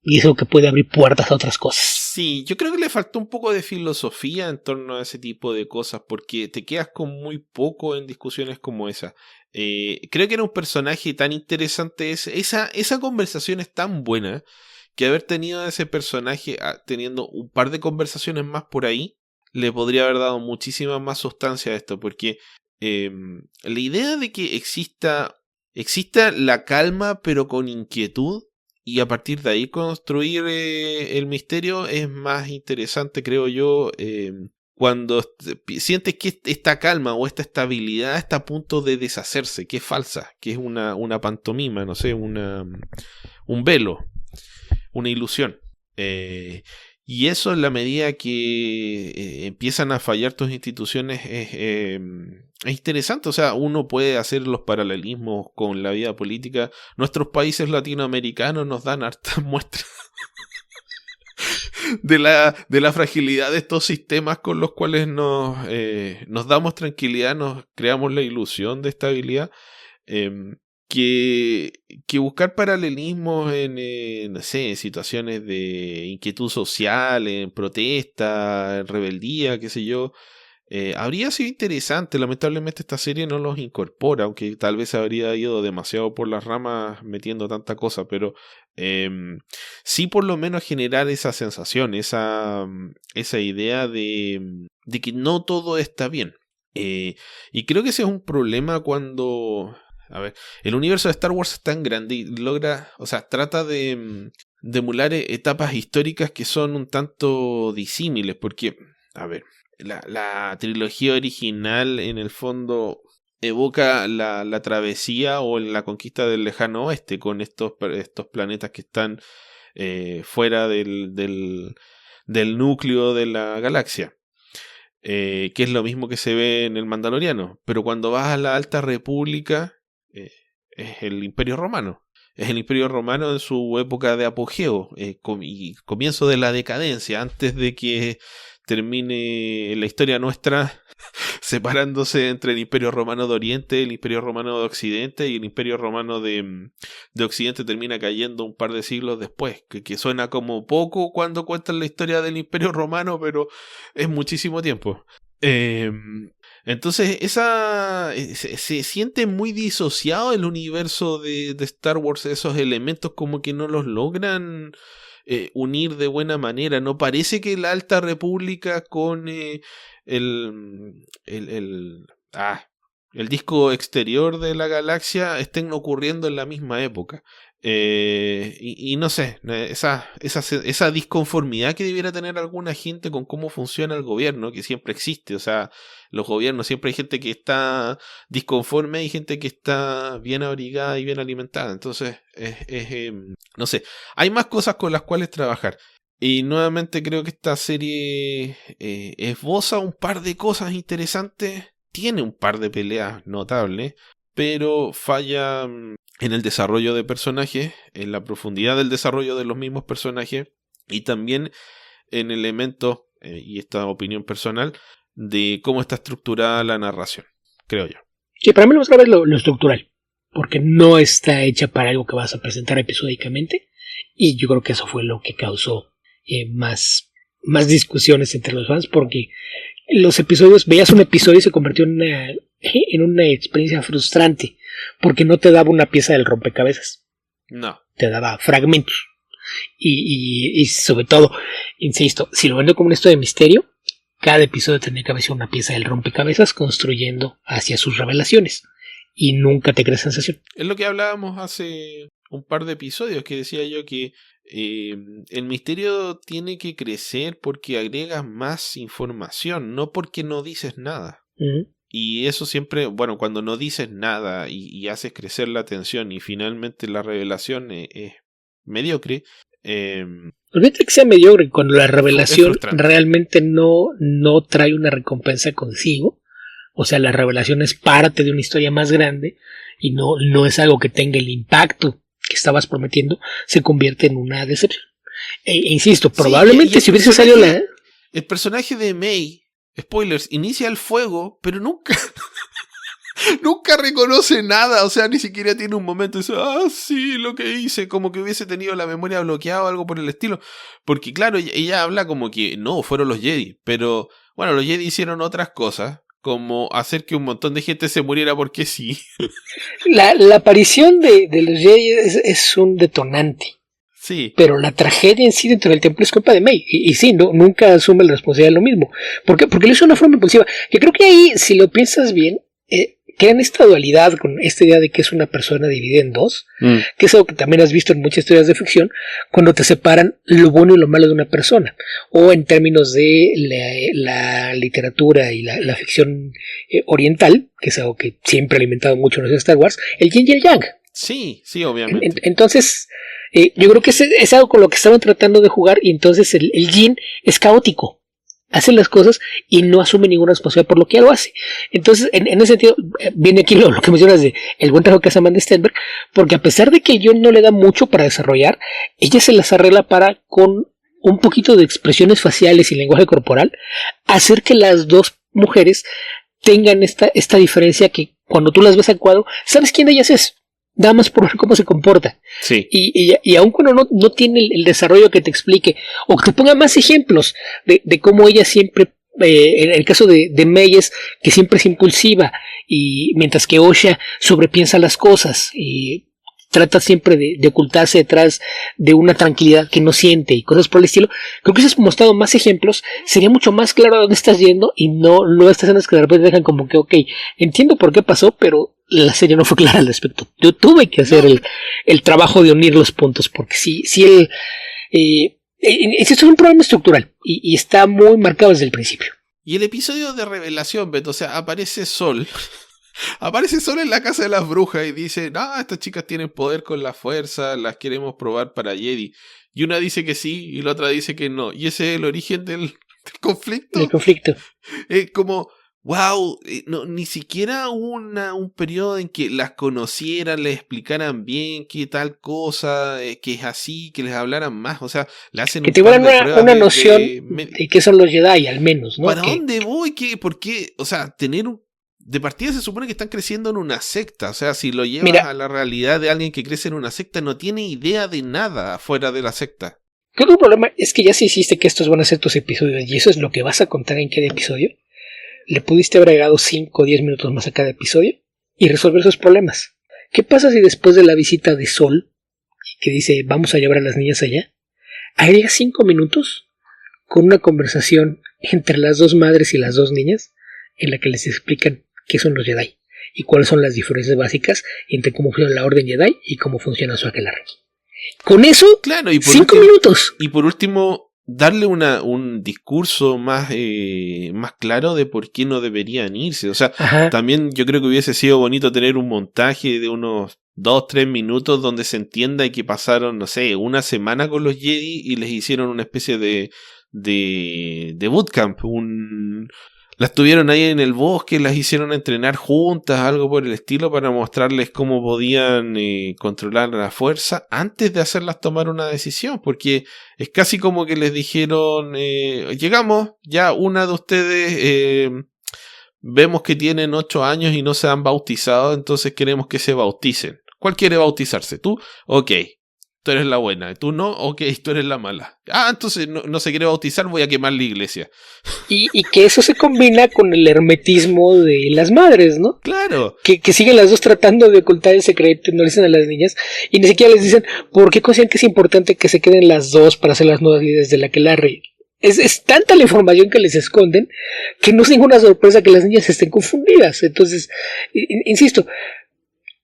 Y eso que puede abrir puertas a otras cosas. Sí, yo creo que le faltó un poco de filosofía en torno a ese tipo de cosas, porque te quedas con muy poco en discusiones como esa. Creo que era un personaje tan interesante, esa conversación es tan buena, que haber tenido a ese personaje teniendo un par de conversaciones más por ahí, le podría haber dado muchísima más sustancia a esto, porque la idea de que exista la calma pero con inquietud y a partir de ahí construir el misterio es más interesante, creo yo, cuando sientes que esta calma o esta estabilidad está a punto de deshacerse, que es falsa, que es una pantomima, no sé, un velo, una ilusión. Y eso en la medida que empiezan a fallar tus instituciones es interesante. O sea, uno puede hacer los paralelismos con la vida política. Nuestros países latinoamericanos nos dan hartas muestras de la fragilidad de estos sistemas con los cuales nos damos tranquilidad, nos creamos la ilusión de estabilidad. Que buscar paralelismos en no sé, en situaciones de inquietud social, en protesta, en rebeldía, qué sé yo, habría sido interesante. Lamentablemente esta serie no los incorpora, aunque tal vez habría ido demasiado por las ramas metiendo tanta cosa, pero sí por lo menos generar esa sensación, esa idea de que no todo está bien. Y creo que ese es un problema cuando... A ver, el universo de Star Wars es tan grande y logra, o sea, trata de emular etapas históricas que son un tanto disímiles, porque, a ver, la trilogía original en el fondo evoca la travesía o la conquista del lejano oeste con estos planetas que están fuera del núcleo de la galaxia. Que es lo mismo que se ve en el Mandaloriano, pero cuando vas a la Alta República es el Imperio Romano. Es el Imperio Romano en su época de apogeo y comienzo de la decadencia, antes de que termine la historia nuestra separándose entre el Imperio Romano de Oriente, el Imperio Romano de Occidente, y el Imperio Romano de Occidente termina cayendo un par de siglos después, que suena como poco cuando cuentan la historia del Imperio Romano, pero es muchísimo tiempo. Entonces se siente muy disociado el universo de Star Wars. Esos elementos como que no los logran unir de buena manera. No parece que la Alta República con el disco exterior de la galaxia estén ocurriendo en la misma época. Y no sé, esa disconformidad que debiera tener alguna gente con cómo funciona el gobierno, que siempre existe. O sea, los gobiernos, siempre hay gente que está disconforme y gente que está bien abrigada y bien alimentada. Entonces, no sé, hay más cosas con las cuales trabajar. Y nuevamente creo que esta serie esboza un par de cosas interesantes, tiene un par de peleas notables, pero falla en el desarrollo de personajes, en la profundidad del desarrollo de los mismos personajes y también en elementos, y esta opinión personal, de cómo está estructurada la narración, creo yo. Sí, para mí lo más grave es lo estructural, porque no está hecha para algo que vas a presentar episódicamente, y yo creo que eso fue lo que causó más discusiones entre los fans, porque los episodios, veías un episodio y se convirtió en una experiencia frustrante, porque no te daba una pieza del rompecabezas. No. Te daba fragmentos. Y sobre todo, insisto, si lo vendo como un esto de misterio, cada episodio tenía que haber sido una pieza del rompecabezas construyendo hacia sus revelaciones. Y nunca te crea sensación. Es lo que hablábamos hace un par de episodios, que decía yo que el misterio tiene que crecer porque agregas más información, no porque no dices nada. Uh-huh. Y eso siempre, bueno, cuando no dices nada y haces crecer la tensión y finalmente la revelación es mediocre. Olvídate que sea mediocre cuando la revelación realmente no trae una recompensa consigo. O sea, la revelación es parte de una historia más grande y no es algo que tenga el impacto que estabas prometiendo, se convierte en una decepción. Insisto, probablemente si hubiese salido el personaje de May, spoilers, inicia el fuego, pero nunca reconoce nada. O sea, ni siquiera tiene un momento y dice, sí, lo que hice, como que hubiese tenido la memoria bloqueada o algo por el estilo. Porque claro, ella habla como que no, fueron los Jedi, pero bueno, los Jedi hicieron otras cosas, como hacer que un montón de gente se muriera porque sí. La aparición de los Jedi es un detonante. Sí. Pero la tragedia en sí dentro del templo es culpa de May. Y sí, nunca asume la responsabilidad de lo mismo. Porque lo hizo de una forma impulsiva. Que creo que ahí, si lo piensas bien, crean esta dualidad con esta idea de que es una persona dividida en dos, que es algo que también has visto en muchas historias de ficción, cuando te separan lo bueno y lo malo de una persona, o en términos de la literatura y la ficción oriental, que es algo que siempre ha alimentado mucho en Star Wars, el yin y el yang. Sí, obviamente. Entonces, yo creo que es algo con lo que estaban tratando de jugar, y entonces el yin es caótico. Hace las cosas y no asume ninguna responsabilidad por lo que lo hace. Entonces, en ese sentido, viene aquí lo que mencionas de el buen trabajo que hace Amanda Stenberg, porque a pesar de que el guión no le da mucho para desarrollar, ella se las arregla para, con un poquito de expresiones faciales y lenguaje corporal, hacer que las dos mujeres tengan esta diferencia que cuando tú las ves al cuadro, sabes quién de ellas es. Nada más por ver cómo se comporta. Sí. Y aun cuando no tiene el desarrollo que te explique, o que te ponga más ejemplos de cómo ella siempre, en el caso de Meyes, que siempre es impulsiva, y mientras que Osha sobrepiensa las cosas y trata siempre de ocultarse detrás de una tranquilidad que no siente y cosas por el estilo. Creo que si has mostrado más ejemplos, sería mucho más claro a dónde estás yendo, y no estas escenas que de repente dejan como que, ok, entiendo por qué pasó, pero la serie no fue clara al respecto. Yo tuve que hacer el trabajo de unir los puntos, porque sí es un problema estructural y está muy marcado desde el principio. Y el episodio de revelación, Beto, o sea, aparece Sol. Aparece Sol en la casa de las brujas y dice, estas chicas tienen poder con la fuerza, las queremos probar para Jedi. Y una dice que sí y la otra dice que no. Y ese es el origen del conflicto. El conflicto. Como, wow, no, ni siquiera un periodo en que las conocieran, les explicaran bien qué tal cosa, que es así, que les hablaran más. O sea, le hacen que tuvieran una noción de qué son los Jedi, al menos, ¿no? ¿Para dónde voy? ¿Por qué? O sea, de partida se supone que están creciendo en una secta. O sea, si lo llevas a la realidad de alguien que crece en una secta, no tiene idea de nada fuera de la secta. Creo que el problema es que ya se hiciste que estos van a ser tus episodios y eso es lo que vas a contar en cada episodio. Le pudiste haber agregado 5 o 10 minutos más a cada episodio y resolver esos problemas. ¿Qué pasa si después de la visita de Sol, que dice vamos a llevar a las niñas allá, agrega 5 minutos con una conversación entre las dos madres y las dos niñas en la que les explican qué son los Jedi y cuáles son las diferencias básicas entre cómo funciona la Orden Jedi y cómo funciona su aquelarre? Con eso, claro, y 5 minutos. Y por último, darle un discurso más claro de por qué no deberían irse. O sea, también yo creo que hubiese sido bonito tener un montaje de unos 2-3 minutos donde se entienda que pasaron, no sé, una semana con los Jedi y les hicieron una especie de bootcamp, las tuvieron ahí en el bosque, las hicieron entrenar juntas, algo por el estilo, para mostrarles cómo podían controlar la fuerza antes de hacerlas tomar una decisión, porque es casi como que les dijeron, llegamos, ya una de ustedes vemos que tienen 8 años y no se han bautizado, entonces queremos que se bauticen. ¿Cuál quiere bautizarse? ¿Tú? Ok. Tú eres la buena, tú no, ok, tú eres la mala. Entonces no se quiere bautizar, voy a quemar la iglesia. Y que eso se combina con el hermetismo de las madres, ¿no? Claro. Que siguen las dos tratando de ocultar el secreto y no le dicen a las niñas, y ni siquiera les dicen por qué consideran que es importante que se queden las dos para ser las nuevas líderes de la aquelarre. Es tanta la información que les esconden que no es ninguna sorpresa que las niñas estén confundidas. Entonces, insisto,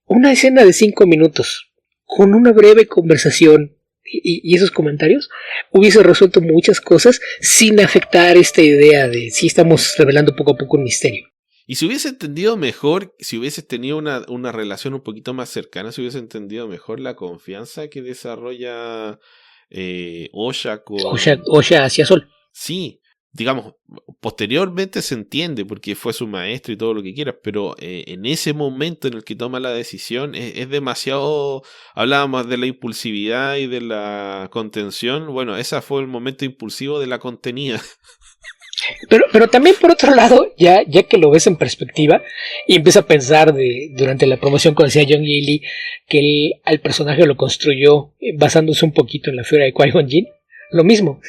una escena de 5 minutos con una breve conversación y esos comentarios hubiese resuelto muchas cosas sin afectar esta idea de si estamos revelando poco a poco un misterio. Y si hubiese entendido mejor, si hubieses tenido una relación un poquito más cercana, si hubiese entendido mejor la confianza que desarrolla Osha hacia Sol. Sí, digamos, posteriormente se entiende porque fue su maestro y todo lo que quieras, pero en ese momento en el que toma la decisión es demasiado. Hablábamos de la impulsividad y de la contención. Bueno, ese fue el momento impulsivo de la contenida. Pero también por otro lado, ya que lo ves en perspectiva y empieza a pensar durante la promoción, cuando decía John Gilly que al personaje lo construyó basándose un poquito en la figura de Qui-Gon Jinn, lo mismo.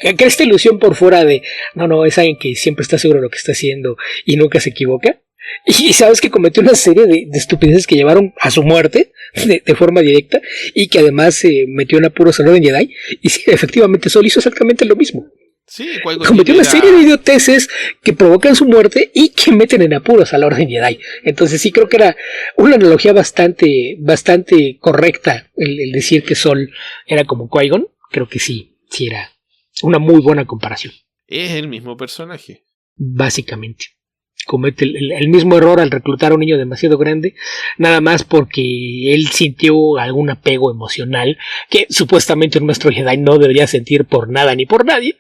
Crea esta ilusión por fuera de no, es alguien que siempre está seguro de lo que está haciendo y nunca se equivoca, y sabes que cometió una serie de estupideces que llevaron a su muerte de forma directa, y que además se metió en apuros al Orden Jedi, y sí, efectivamente Sol hizo exactamente lo mismo. Sí, Qui-Gon cometió Jinn una serie de idioteces que provocan su muerte y que meten en apuros a la Orden Jedi. Entonces sí creo que era una analogía bastante correcta el decir que Sol era como Qui-Gon. Creo que sí era una muy buena comparación. Es el mismo personaje. Básicamente. Comete el mismo error al reclutar a un niño demasiado grande, nada más porque él sintió algún apego emocional que supuestamente un maestro Jedi no debería sentir por nada ni por nadie,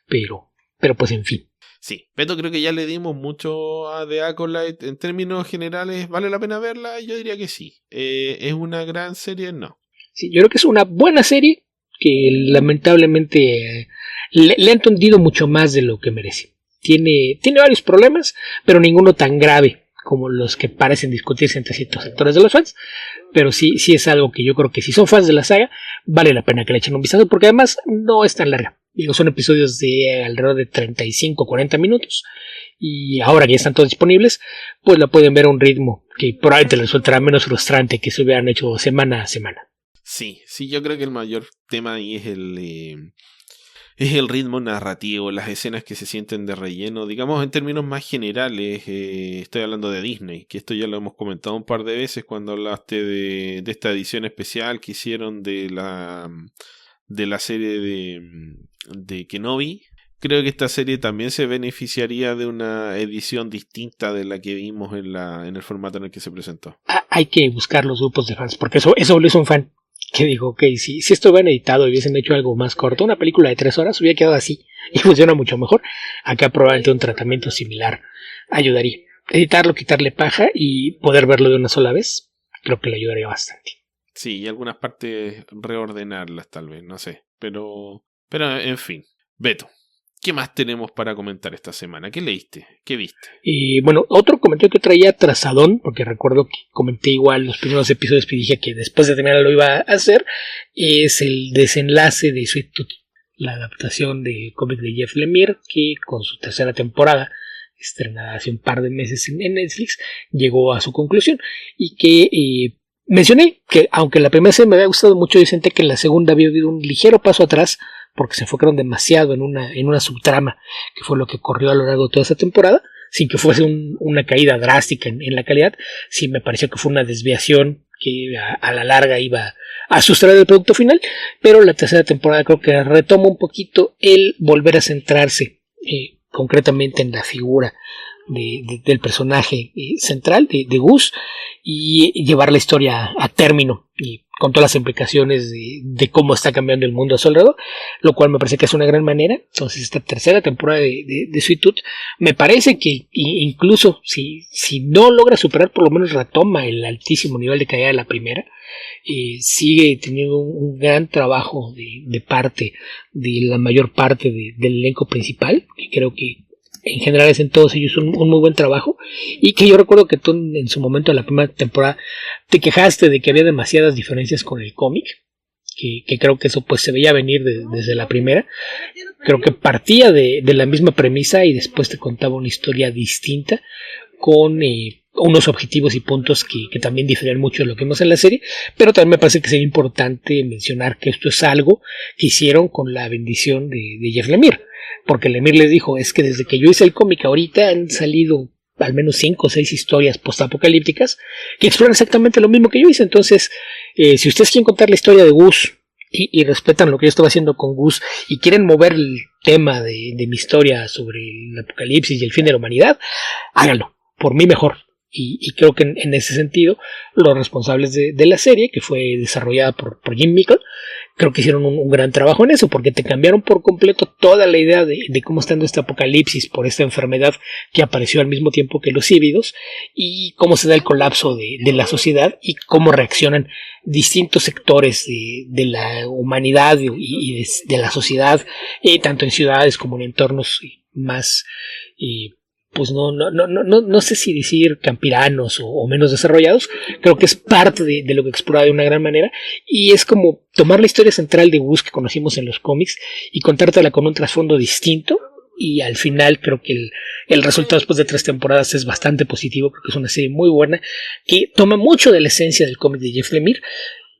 pero pues en fin. Sí, Beto, creo que ya le dimos mucho a The Acolyte. En términos generales, ¿vale la pena verla? Yo diría que sí. ¿Es una gran serie? No. Sí, yo creo que es una buena serie que lamentablemente le han tendido mucho más de lo que merece. Tiene varios problemas, pero ninguno tan grave como los que parecen discutirse entre ciertos sectores de los fans. Pero sí es algo que yo creo que si son fans de la saga, vale la pena que le echen un vistazo, porque además no es tan larga. Digo, son episodios de alrededor de 35 o 40 minutos. Y ahora que ya están todos disponibles, pues la pueden ver a un ritmo que probablemente les resultará menos frustrante que si hubieran hecho semana a semana. Sí, yo creo que el mayor tema ahí es el ritmo narrativo, las escenas que se sienten de relleno, digamos en términos más generales. Estoy hablando de Disney, que esto ya lo hemos comentado un par de veces cuando hablaste de esta edición especial que hicieron de la serie de Kenobi. Creo que esta serie también se beneficiaría de una edición distinta de la que vimos en el formato en el que se presentó. Hay que buscar los grupos de fans, porque eso lo hizo un fan que dijo, ok, si esto hubieran editado y hubiesen hecho algo más corto, una película de 3 horas hubiera quedado así y funciona mucho mejor. Acá probablemente un tratamiento similar ayudaría. Editarlo, quitarle paja y poder verlo de una sola vez, creo que le ayudaría bastante. Sí, y algunas partes reordenarlas tal vez, no sé. Pero en fin. Beto, ¿qué más tenemos para comentar esta semana? ¿Qué leíste? ¿Qué viste? Y bueno, otro comentario que traía trazadón, porque recuerdo que comenté igual los primeros episodios que dije que después de terminar lo iba a hacer, es el desenlace de Sweet Tooth, la adaptación del cómic de Jeff Lemire, que con su tercera temporada, estrenada hace un par de meses en Netflix, llegó a su conclusión, y que mencioné que aunque la primera serie me había gustado mucho, yo sentí que en la segunda había habido un ligero paso atrás, porque se enfocaron demasiado en una subtrama, que fue lo que corrió a lo largo de toda esa temporada, sin que fuese una caída drástica en la calidad. Sí me pareció que fue una desviación que a la larga iba a sustraer el producto final, pero la tercera temporada creo que retoma un poquito el volver a centrarse concretamente en la figura del personaje central de Gus y llevar la historia a término y con todas las implicaciones de cómo está cambiando el mundo a su alrededor, lo cual me parece que es una gran manera. Entonces esta tercera temporada de Sweet Tooth me parece que incluso si no logra superar, por lo menos retoma el altísimo nivel de calidad de la primera. Sigue teniendo un gran trabajo de parte de la mayor parte del elenco principal, que creo que en general es en todos ellos un muy buen trabajo, y que yo recuerdo que tú en su momento en la primera temporada te quejaste de que había demasiadas diferencias con el cómic, que creo que eso pues se veía venir desde la primera. Creo que partía de la misma premisa y después te contaba una historia distinta con unos objetivos y puntos que también diferían mucho de lo que vimos en la serie, pero también me parece que sería importante mencionar que esto es algo que hicieron con la bendición de Jeff Lemire, porque Lemire les dijo, es que desde que yo hice el cómic ahorita han salido al menos 5 o 6 historias postapocalípticas que exploran exactamente lo mismo que yo hice. Entonces, si ustedes quieren contar la historia de Gus y respetan lo que yo estaba haciendo con Gus y quieren mover el tema de mi historia sobre el apocalipsis y el fin de la humanidad, háganlo, por mí mejor. Y creo que en ese sentido los responsables de la serie, que fue desarrollada por Jim Mickle, creo que hicieron un gran trabajo en eso, porque te cambiaron por completo toda la idea de cómo está en este apocalipsis por esta enfermedad que apareció al mismo tiempo que los híbridos, y cómo se da el colapso de la sociedad y cómo reaccionan distintos sectores de la humanidad y de la sociedad, tanto en ciudades como en entornos más pues no sé si decir campiranos o menos desarrollados. Creo que es parte de lo que explora de una gran manera, y es como tomar la historia central de Gus que conocimos en los cómics y contártela con un trasfondo distinto, y al final creo que el resultado después de 3 temporadas es bastante positivo. Creo que es una serie muy buena que toma mucho de la esencia del cómic de Jeff Lemire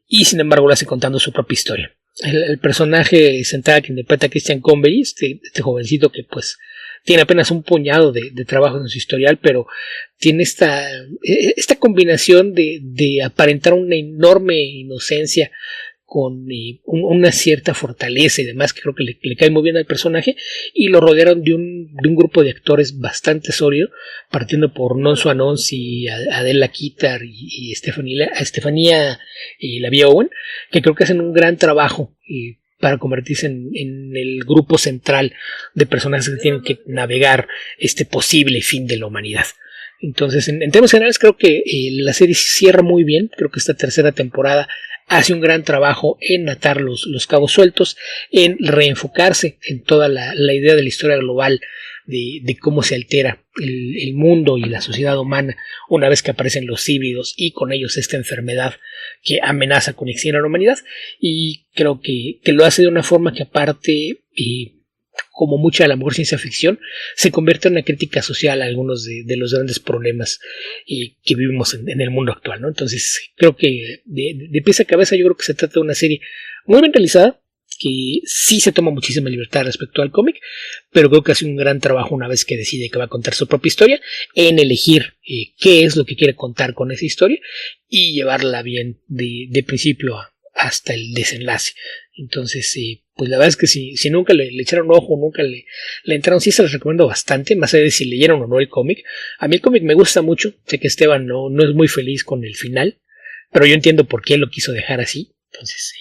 y sin embargo lo hace contando su propia historia. El personaje central que interpreta Christian Convery, este jovencito que pues tiene apenas un puñado de trabajos en su historial, pero tiene esta combinación de aparentar una enorme inocencia con una cierta fortaleza y demás, que creo que le cae muy bien al personaje, y lo rodearon de un grupo de actores bastante sólido, partiendo por Nonso Anonsi, Adela Kitar y Estefanía Lavia Owen, que creo que hacen un gran trabajo para convertirse en el grupo central de personajes que tienen que navegar este posible fin de la humanidad. Entonces, en términos generales, creo que la serie cierra muy bien. Creo que esta tercera temporada hace un gran trabajo en atar los cabos sueltos, en reenfocarse en toda la idea de la historia global, de cómo se altera el mundo y la sociedad humana una vez que aparecen los híbridos y con ellos esta enfermedad que amenaza con extinguir a la humanidad. Y creo que lo hace de una forma que, aparte, como mucha de la mejor ciencia ficción, se convierte en una crítica social a algunos de los grandes problemas que vivimos en el mundo actual, ¿no? Entonces, creo que de pies a cabeza, yo creo que se trata de una serie muy bien realizada, que sí se toma muchísima libertad respecto al cómic, pero creo que hace un gran trabajo una vez que decide que va a contar su propia historia, en elegir qué es lo que quiere contar con esa historia y llevarla bien de principio hasta el desenlace. Entonces, pues la verdad es que si nunca le echaron ojo, nunca le entraron, sí se les recomiendo bastante, más allá de si leyeron o no el cómic. A mí el cómic me gusta mucho, sé que Esteban no es muy feliz con el final, pero yo entiendo por qué lo quiso dejar así. Entonces,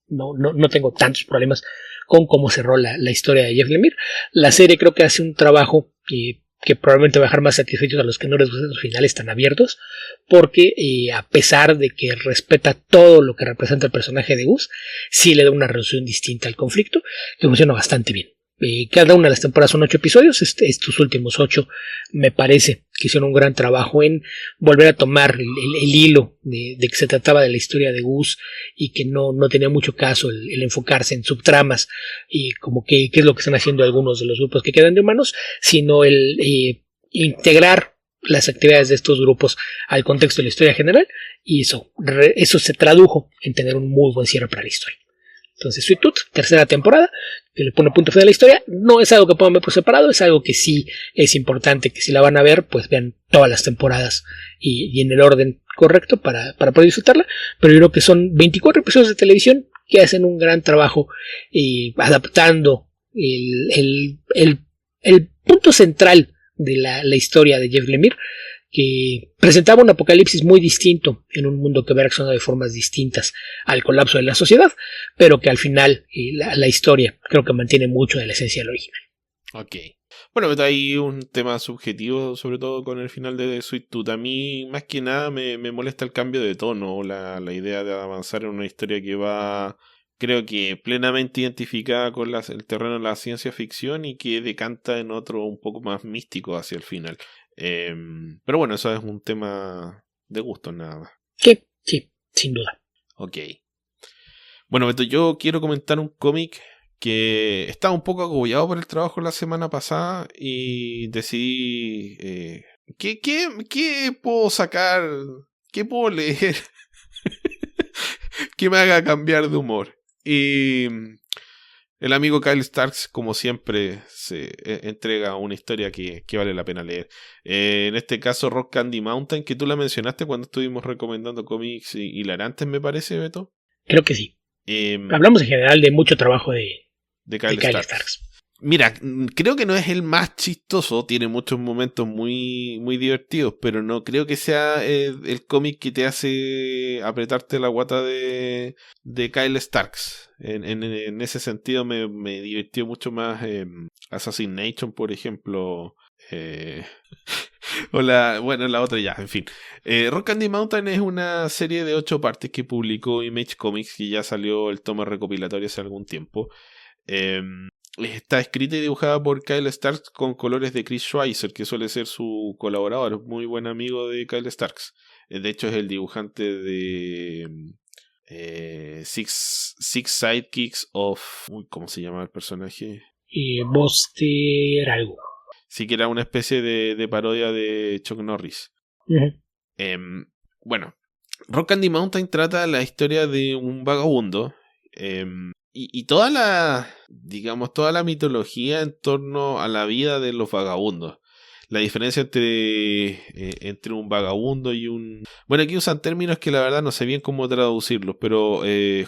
no tengo tantos problemas con cómo cerró la historia de Jeff Lemire. La serie creo que hace un trabajo que probablemente va a dejar más satisfechos a los que no les gustan los finales tan abiertos, porque a pesar de que respeta todo lo que representa el personaje de Gus, sí le da una resolución distinta al conflicto, que funciona bastante bien. Cada una de las temporadas son 8 episodios. Estos últimos 8 me parece que hicieron un gran trabajo en volver a tomar el hilo de que se trataba de la historia de Gus y que no tenía mucho caso el enfocarse en subtramas y como qué es lo que están haciendo algunos de los grupos que quedan de humanos, sino el integrar las actividades de estos grupos al contexto de la historia general, y eso se tradujo en tener un muy buen cierre para la historia. Entonces, Sweet Tooth, tercera temporada, que le pone punto final a la historia. No es algo que puedan ver por separado, es algo que sí es importante que si la van a ver, pues vean todas las temporadas y en el orden correcto para poder disfrutarla. Pero yo creo que son 24 episodios de televisión que hacen un gran trabajo adaptando el punto central de la historia de Jeff Lemire, que presentaba un apocalipsis muy distinto en un mundo que va reaccionando de formas distintas al colapso de la sociedad, pero que al final la historia creo que mantiene mucho de la esencia del original. Ok. Bueno, pero hay un tema subjetivo, sobre todo con el final de Sweet Tooth. A mí, más que nada, me molesta el cambio de tono, la idea de avanzar en una historia que va, creo que plenamente identificada con el terreno de la ciencia ficción y que decanta en otro un poco más místico hacia el final. Pero bueno, eso es un tema de gusto nada más. Sí, sin duda. Ok. Bueno, Beto, yo quiero comentar un cómic que estaba un poco agobiado por el trabajo la semana pasada y decidí ¿qué puedo sacar? ¿Qué puedo leer? Que me haga cambiar de humor. Y el amigo Kyle Starks, como siempre, se entrega una historia que vale la pena leer. En este caso, Rock Candy Mountain, que tú la mencionaste cuando estuvimos recomendando cómics hilarantes, me parece, Beto. Creo que sí. Hablamos en general de mucho trabajo de Kyle Starks. Mira, creo que no es el más chistoso, tiene muchos momentos muy, muy divertidos, pero no creo que sea el cómic que te hace apretarte la guata de Kyle Starks. En ese sentido me divirtió mucho más Assassination, por ejemplo. O la otra ya, en fin. Rock Candy Mountain es una serie de 8 partes que publicó Image Comics, que ya salió el tomo recopilatorio hace algún tiempo. Está escrita y dibujada por Kyle Starks con colores de Chris Schweizer, que suele ser su colaborador, muy buen amigo de Kyle Starks. De hecho es el dibujante de Six Sidekicks of... ¿cómo se llama el personaje? Buster algo. Sí, que era una especie de parodia de Chuck Norris. Uh-huh. Bueno, Rock Candy Mountain trata la historia de un vagabundo Y toda la, digamos, toda la mitología en torno a la vida de los vagabundos. La diferencia entre un vagabundo y un... Bueno, aquí usan términos que la verdad no sé bien cómo traducirlos, pero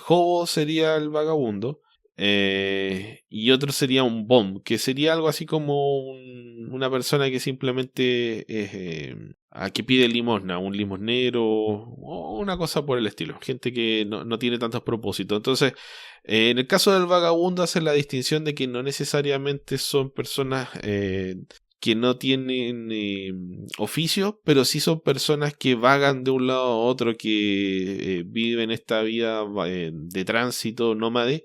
hobo sería el vagabundo, y otro sería un bum, que sería algo así como una persona que simplemente es... que pide limosna, un limosnero o una cosa por el estilo. Gente que no tiene tantos propósitos. Entonces, en el caso del vagabundo hacen la distinción de que no necesariamente son personas que no tienen oficio, pero sí son personas que vagan de un lado a otro, que viven esta vida de tránsito nómade,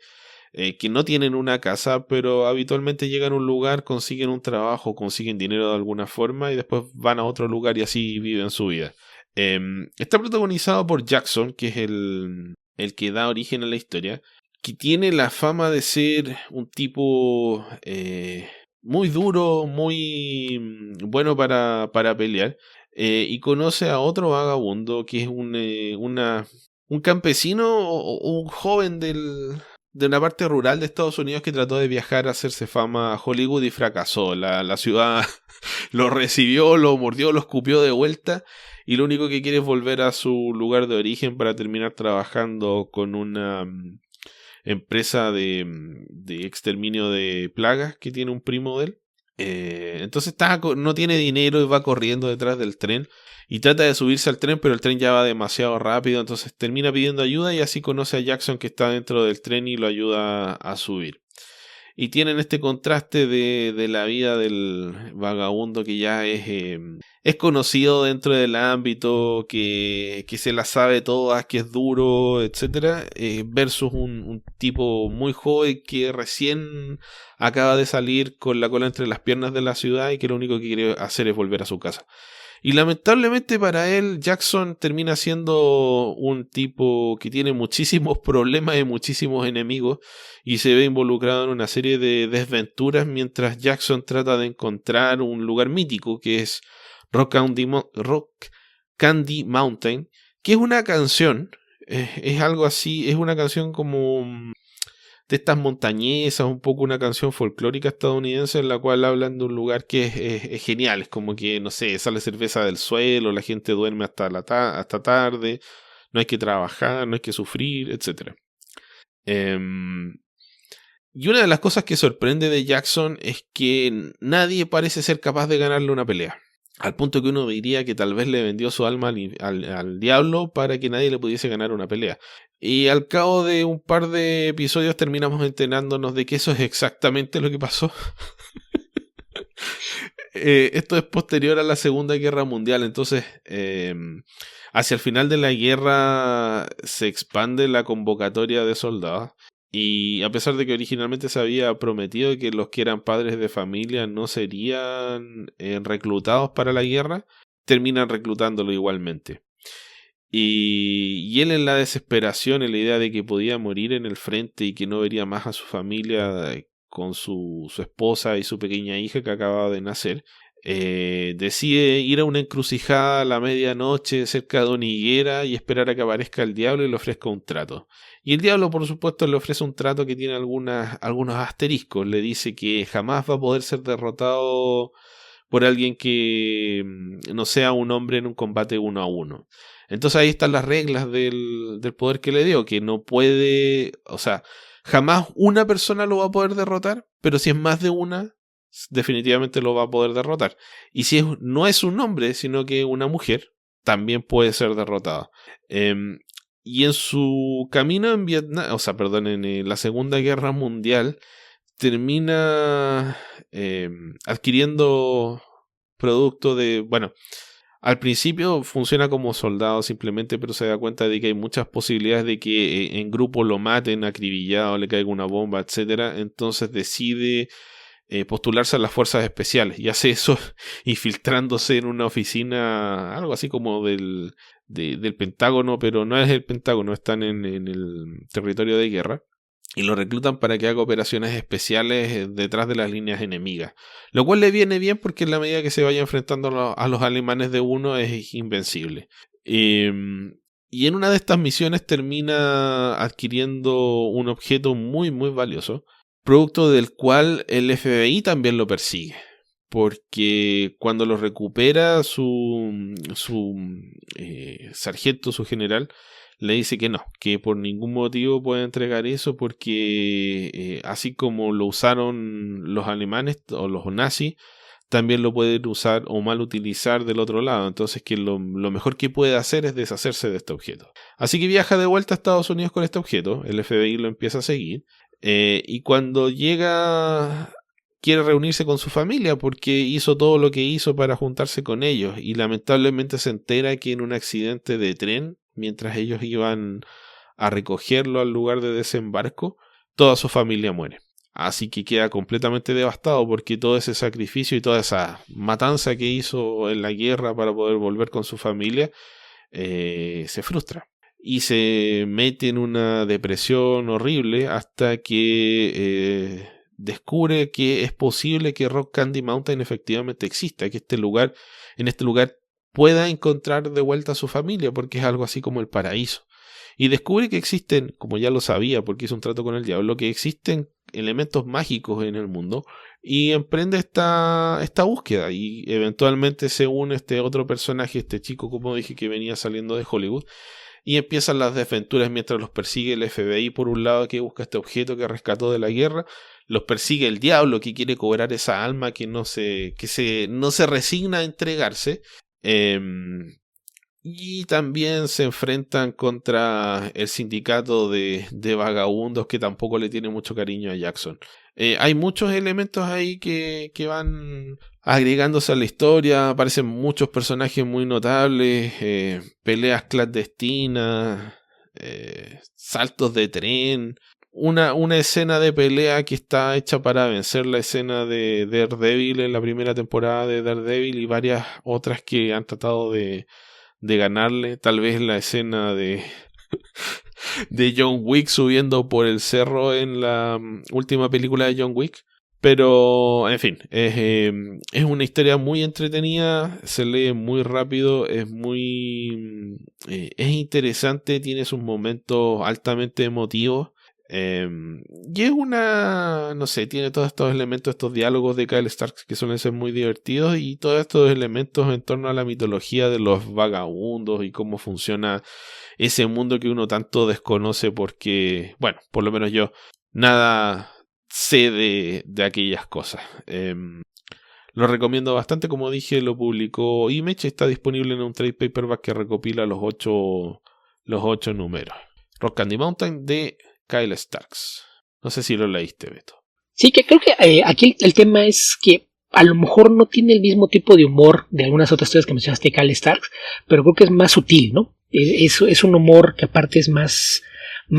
que no tienen una casa, pero habitualmente llegan a un lugar, consiguen un trabajo, consiguen dinero de alguna forma y después van a otro lugar y así viven su vida. Está protagonizado por Jackson, que es el que da origen a la historia, que tiene la fama de ser un tipo muy duro, muy bueno para pelear, y conoce a otro vagabundo que es un campesino o un joven de una parte rural de Estados Unidos que trató de viajar a hacerse fama a Hollywood y fracasó. La ciudad lo recibió, lo mordió, lo escupió de vuelta y lo único que quiere es volver a su lugar de origen para terminar trabajando con una empresa de exterminio de plagas que tiene un primo de él. Entonces no tiene dinero y va corriendo detrás del tren y trata de subirse al tren, pero el tren ya va demasiado rápido, entonces termina pidiendo ayuda y así conoce a Jackson, que está dentro del tren, y lo ayuda a subir. Y tienen este contraste de la vida del vagabundo que ya es conocido dentro del ámbito, que se la sabe todas, que es duro, etcétera, versus un tipo muy joven que recién acaba de salir con la cola entre las piernas de la ciudad y que lo único que quiere hacer es volver a su casa. Y lamentablemente para él, Jackson termina siendo un tipo que tiene muchísimos problemas y muchísimos enemigos y se ve involucrado en una serie de desventuras mientras Jackson trata de encontrar un lugar mítico que es Rock Candy Mountain, que es una canción, es algo así, es una canción como de estas montañesas, un poco una canción folclórica estadounidense en la cual hablan de un lugar que es genial, es como que, no sé, sale cerveza del suelo, la gente duerme hasta tarde, no hay que trabajar, no hay que sufrir, etc. Y una de las cosas que sorprende de Jackson es que nadie parece ser capaz de ganarle una pelea. Al punto que uno diría que tal vez le vendió su alma al diablo para que nadie le pudiese ganar una pelea. Y al cabo de un par de episodios terminamos enterándonos de que eso es exactamente lo que pasó. Esto es posterior a la Segunda Guerra Mundial, entonces hacia el final de la guerra se expande la convocatoria de soldados. Y a pesar de que originalmente se había prometido que los que eran padres de familia no serían reclutados para la guerra, terminan reclutándolo igualmente. Y él, en la desesperación, en la idea de que podía morir en el frente y que no vería más a su familia con su esposa y su pequeña hija que acababa de nacer, decide ir a una encrucijada a la medianoche cerca de una higuera y esperar a que aparezca el diablo y le ofrezca un trato. Y el diablo, por supuesto, le ofrece un trato que tiene algunos asteriscos. Le dice que jamás va a poder ser derrotado por alguien que no sea un hombre en un combate 1 a 1. Entonces ahí están las reglas del poder que le dio, que no puede, o sea, jamás una persona lo va a poder derrotar, pero si es más de una, definitivamente lo va a poder derrotar. Y si no es un hombre, sino que una mujer, también puede ser derrotada. Y en su camino en Vietnam, o sea, perdón, en la Segunda Guerra Mundial, termina adquiriendo producto de, bueno, al principio funciona como soldado simplemente, pero se da cuenta de que hay muchas posibilidades de que en grupo lo maten, acribillado, le caiga una bomba, etcétera. Entonces decide postularse a las fuerzas especiales y hace eso infiltrándose en una oficina, algo así como del Pentágono, pero no es el Pentágono, están en el territorio de guerra. Y lo reclutan para que haga operaciones especiales detrás de las líneas enemigas. Lo cual le viene bien porque en la medida que se vaya enfrentando a los alemanes de uno es invencible. Y Y en una de estas misiones termina adquiriendo un objeto muy muy valioso, producto del cual el FBI también lo persigue. Porque cuando lo recupera su sargento, su general, le dice que no, que por ningún motivo puede entregar eso porque así como lo usaron los alemanes o los nazis, también lo pueden usar o mal utilizar del otro lado. Entonces que lo mejor que puede hacer es deshacerse de este objeto. Así que viaja de vuelta a Estados Unidos con este objeto, el FBI lo empieza a seguir, y cuando llega quiere reunirse con su familia porque hizo todo lo que hizo para juntarse con ellos y lamentablemente se entera que en un accidente de tren, mientras ellos iban a recogerlo al lugar de desembarco, toda su familia muere. Así que queda completamente devastado porque todo ese sacrificio y toda esa matanza que hizo en la guerra para poder volver con su familia se frustra. Y se mete en una depresión horrible hasta que descubre que es posible que Rock Candy Mountain efectivamente exista, que en este lugar pueda encontrar de vuelta a su familia porque es algo así como el paraíso. Y descubre que existen, como ya lo sabía porque hizo un trato con el diablo, que existen elementos mágicos en el mundo y emprende esta búsqueda y eventualmente se une este otro personaje, este chico como dije que venía saliendo de Hollywood, y empiezan las desventuras mientras los persigue el FBI por un lado que busca este objeto que rescató de la guerra, los persigue el diablo que quiere cobrar esa alma que no se resigna a entregarse, y también se enfrentan contra el sindicato de vagabundos que tampoco le tiene mucho cariño a Jackson. Hay muchos elementos ahí que van agregándose a la historia, aparecen muchos personajes muy notables, peleas clandestinas, saltos de tren, una escena de pelea que está hecha para vencer la escena de Daredevil en la primera temporada de Daredevil y varias otras que han tratado de ganarle, tal vez la escena de John Wick subiendo por el cerro en la última película de John Wick, pero en fin, es una historia muy entretenida, se lee muy rápido, es interesante, tiene sus momentos altamente emotivos, y es no sé, tiene todos estos elementos, estos diálogos de Kyle Starks que suelen ser muy divertidos y todos estos elementos en torno a la mitología de los vagabundos y cómo funciona ese mundo que uno tanto desconoce porque, bueno, por lo menos yo nada sé de aquellas cosas. Lo recomiendo bastante, como dije, lo publicó Image, está disponible en un trade paperback que recopila los 8 números. Rock Candy Mountain de Kyle Starks. No sé si lo leíste, Beto. Sí, que creo que aquí el tema es que a lo mejor no tiene el mismo tipo de humor de algunas otras historias que mencionaste de Kyle Starks, pero creo que es más sutil, ¿no? Es un humor que aparte es más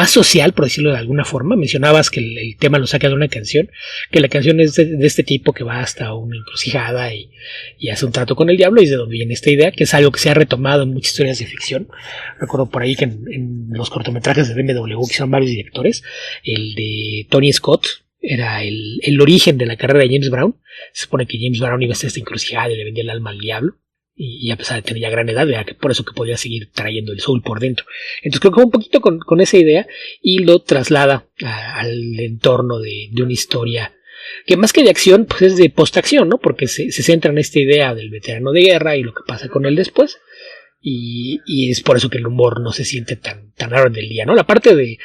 social, por decirlo de alguna forma. Mencionabas que el tema lo saca de una canción, que la canción es de este tipo que va hasta una encrucijada y hace un trato con el diablo, y es de donde viene esta idea, que es algo que se ha retomado en muchas historias de ficción. Recuerdo por ahí que en los cortometrajes de BMW que hicieron varios directores, el de Tony Scott era el origen de la carrera de James Brown. Se supone que James Brown iba a hacer esta encrucijada y le vendía el alma al diablo, y a pesar de tener ya gran edad, era por eso que podía seguir trayendo el soul por dentro. Entonces creo que un poquito con esa idea, y lo traslada al entorno de una historia que más que de acción, pues es de post-acción, ¿no? Porque se centra en esta idea del veterano de guerra y lo que pasa con él después, y es por eso que el humor no se siente tan raro en el día, ¿no? La parte de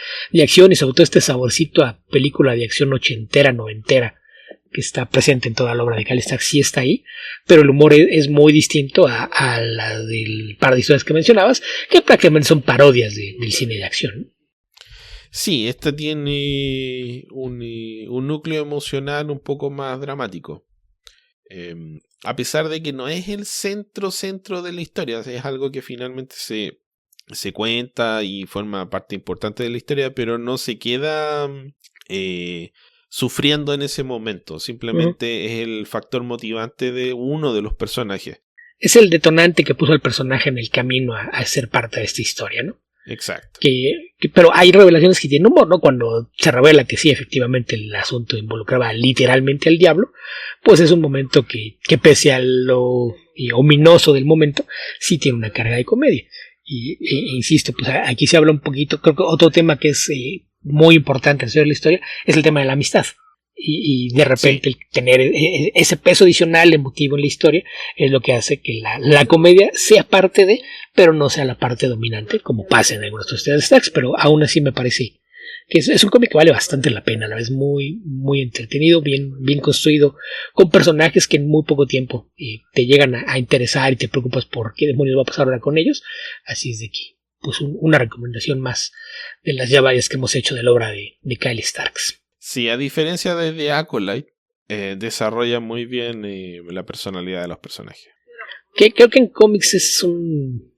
acción y sobre todo este saborcito a película de acción ochentera, noventera, que está presente en toda la obra de Kyle Starks, sí está ahí, pero el humor es muy distinto a la del par de historias que mencionabas, que prácticamente son parodias del cine de acción. Sí, esta tiene un núcleo emocional un poco más dramático. A pesar de que no es el centro de la historia, es algo que finalmente se cuenta y forma parte importante de la historia, pero no se queda sufriendo en ese momento. Simplemente es el factor motivante de uno de los personajes. Es el detonante que puso al personaje en el camino a ser parte de esta historia, ¿no? Exacto. Pero hay revelaciones que tienen humor, ¿no? Cuando se revela que sí, efectivamente el asunto involucraba literalmente al diablo, pues es un momento que pese a lo ominoso del momento, sí tiene una carga de comedia. insisto, pues aquí se habla un poquito, creo que otro tema que es muy importante en la historia es el tema de la amistad. Y de repente el tener ese peso adicional emotivo en la historia es lo que hace que la comedia sea parte de, pero no sea la parte dominante, como pasa en algunos otros de Stax, pero aún así me parece que es un cómic que vale bastante la pena, a la vez muy, muy entretenido, bien construido, con personajes que en muy poco tiempo te llegan a interesar y te preocupas por qué demonios va a pasar ahora con ellos. Así es de que, pues una recomendación más de las ya varias que hemos hecho de la obra de Kyle Starks. Sí, a diferencia de The Acolyte, desarrolla muy bien la personalidad de los personajes. Que creo que en cómics es un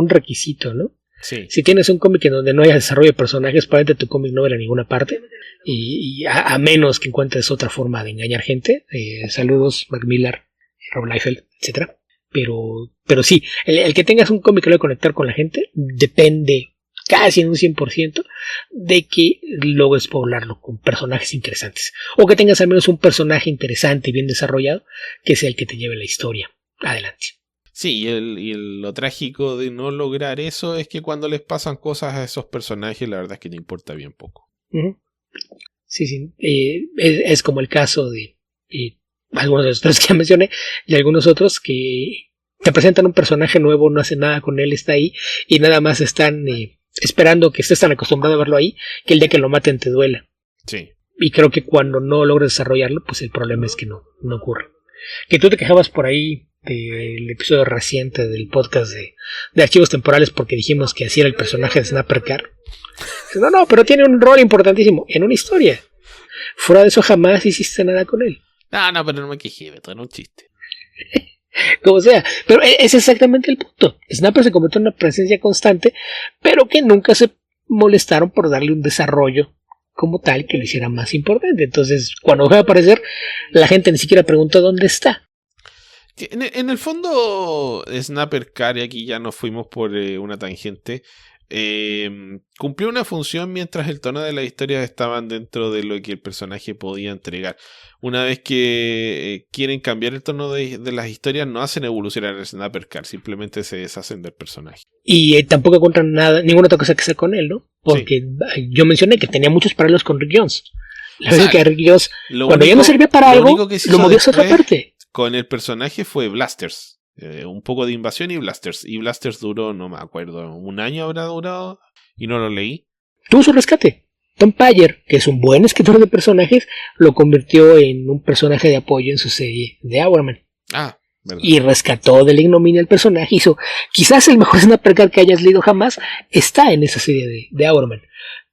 requisito, ¿no? Sí. Si tienes un cómic en donde no haya desarrollo de personajes, probablemente tu cómic no va a ninguna parte. Y a menos que encuentres otra forma de engañar gente. Saludos, Mark Millar, Rob Liefeld, etc. Pero sí, el que tengas un cómic que lo va a conectar con la gente depende casi en un 100% de que logres poblarlo con personajes interesantes, o que tengas al menos un personaje interesante y bien desarrollado que sea el que te lleve la historia adelante. Sí, y lo trágico de no lograr eso es que cuando les pasan cosas a esos personajes, la verdad es que te importa bien poco. Sí, es como el caso de algunos de los tres que ya mencioné y algunos otros que te presentan un personaje nuevo, no hacen nada con él, está ahí y nada más están esperando que estés tan acostumbrado a verlo ahí que el día que lo maten te duela. Sí. Y creo que cuando no logras desarrollarlo, pues el problema es que no ocurre. Que tú te quejabas por ahí del episodio reciente del podcast de archivos temporales porque dijimos que así era el personaje de Snapper Carr. No, pero tiene un rol importantísimo en una historia. Fuera de eso jamás hiciste nada con él. No, pero no me quejé, Beto, era un chiste. Como sea, pero es exactamente el punto. Snapper se convirtió en una presencia constante, pero que nunca se molestaron por darle un desarrollo como tal que lo hiciera más importante. Entonces, cuando dejó de aparecer, la gente ni siquiera preguntó dónde está. En el fondo, Snapper Carr, y aquí ya nos fuimos por una tangente, cumplió una función mientras el tono de las historias estaban dentro de lo que el personaje podía entregar. Una vez que quieren cambiar el tono de las historias, no hacen evolucionar a Snapper Carr, simplemente se deshacen del personaje. Y tampoco encuentran ninguna otra cosa que hacer con él, ¿no? Porque yo mencioné que tenía muchos paralelos con Rick Jones. La verdad es que Rick Jones, cuando ya no servía para algo, lo movió a otra parte. Con el personaje fue Blasters. Un poco de invasión y Blasters. Y Blasters duró, no me acuerdo, un año habrá durado y no lo leí. Tuvo su rescate. Tom Payer, que es un buen escritor de personajes, lo convirtió en un personaje de apoyo en su serie de Hourman. ¿Verdad? Y rescató de la ignominia el personaje. Hizo quizás el mejor Snapper Carr que hayas leído jamás. Está en esa serie de Hourman.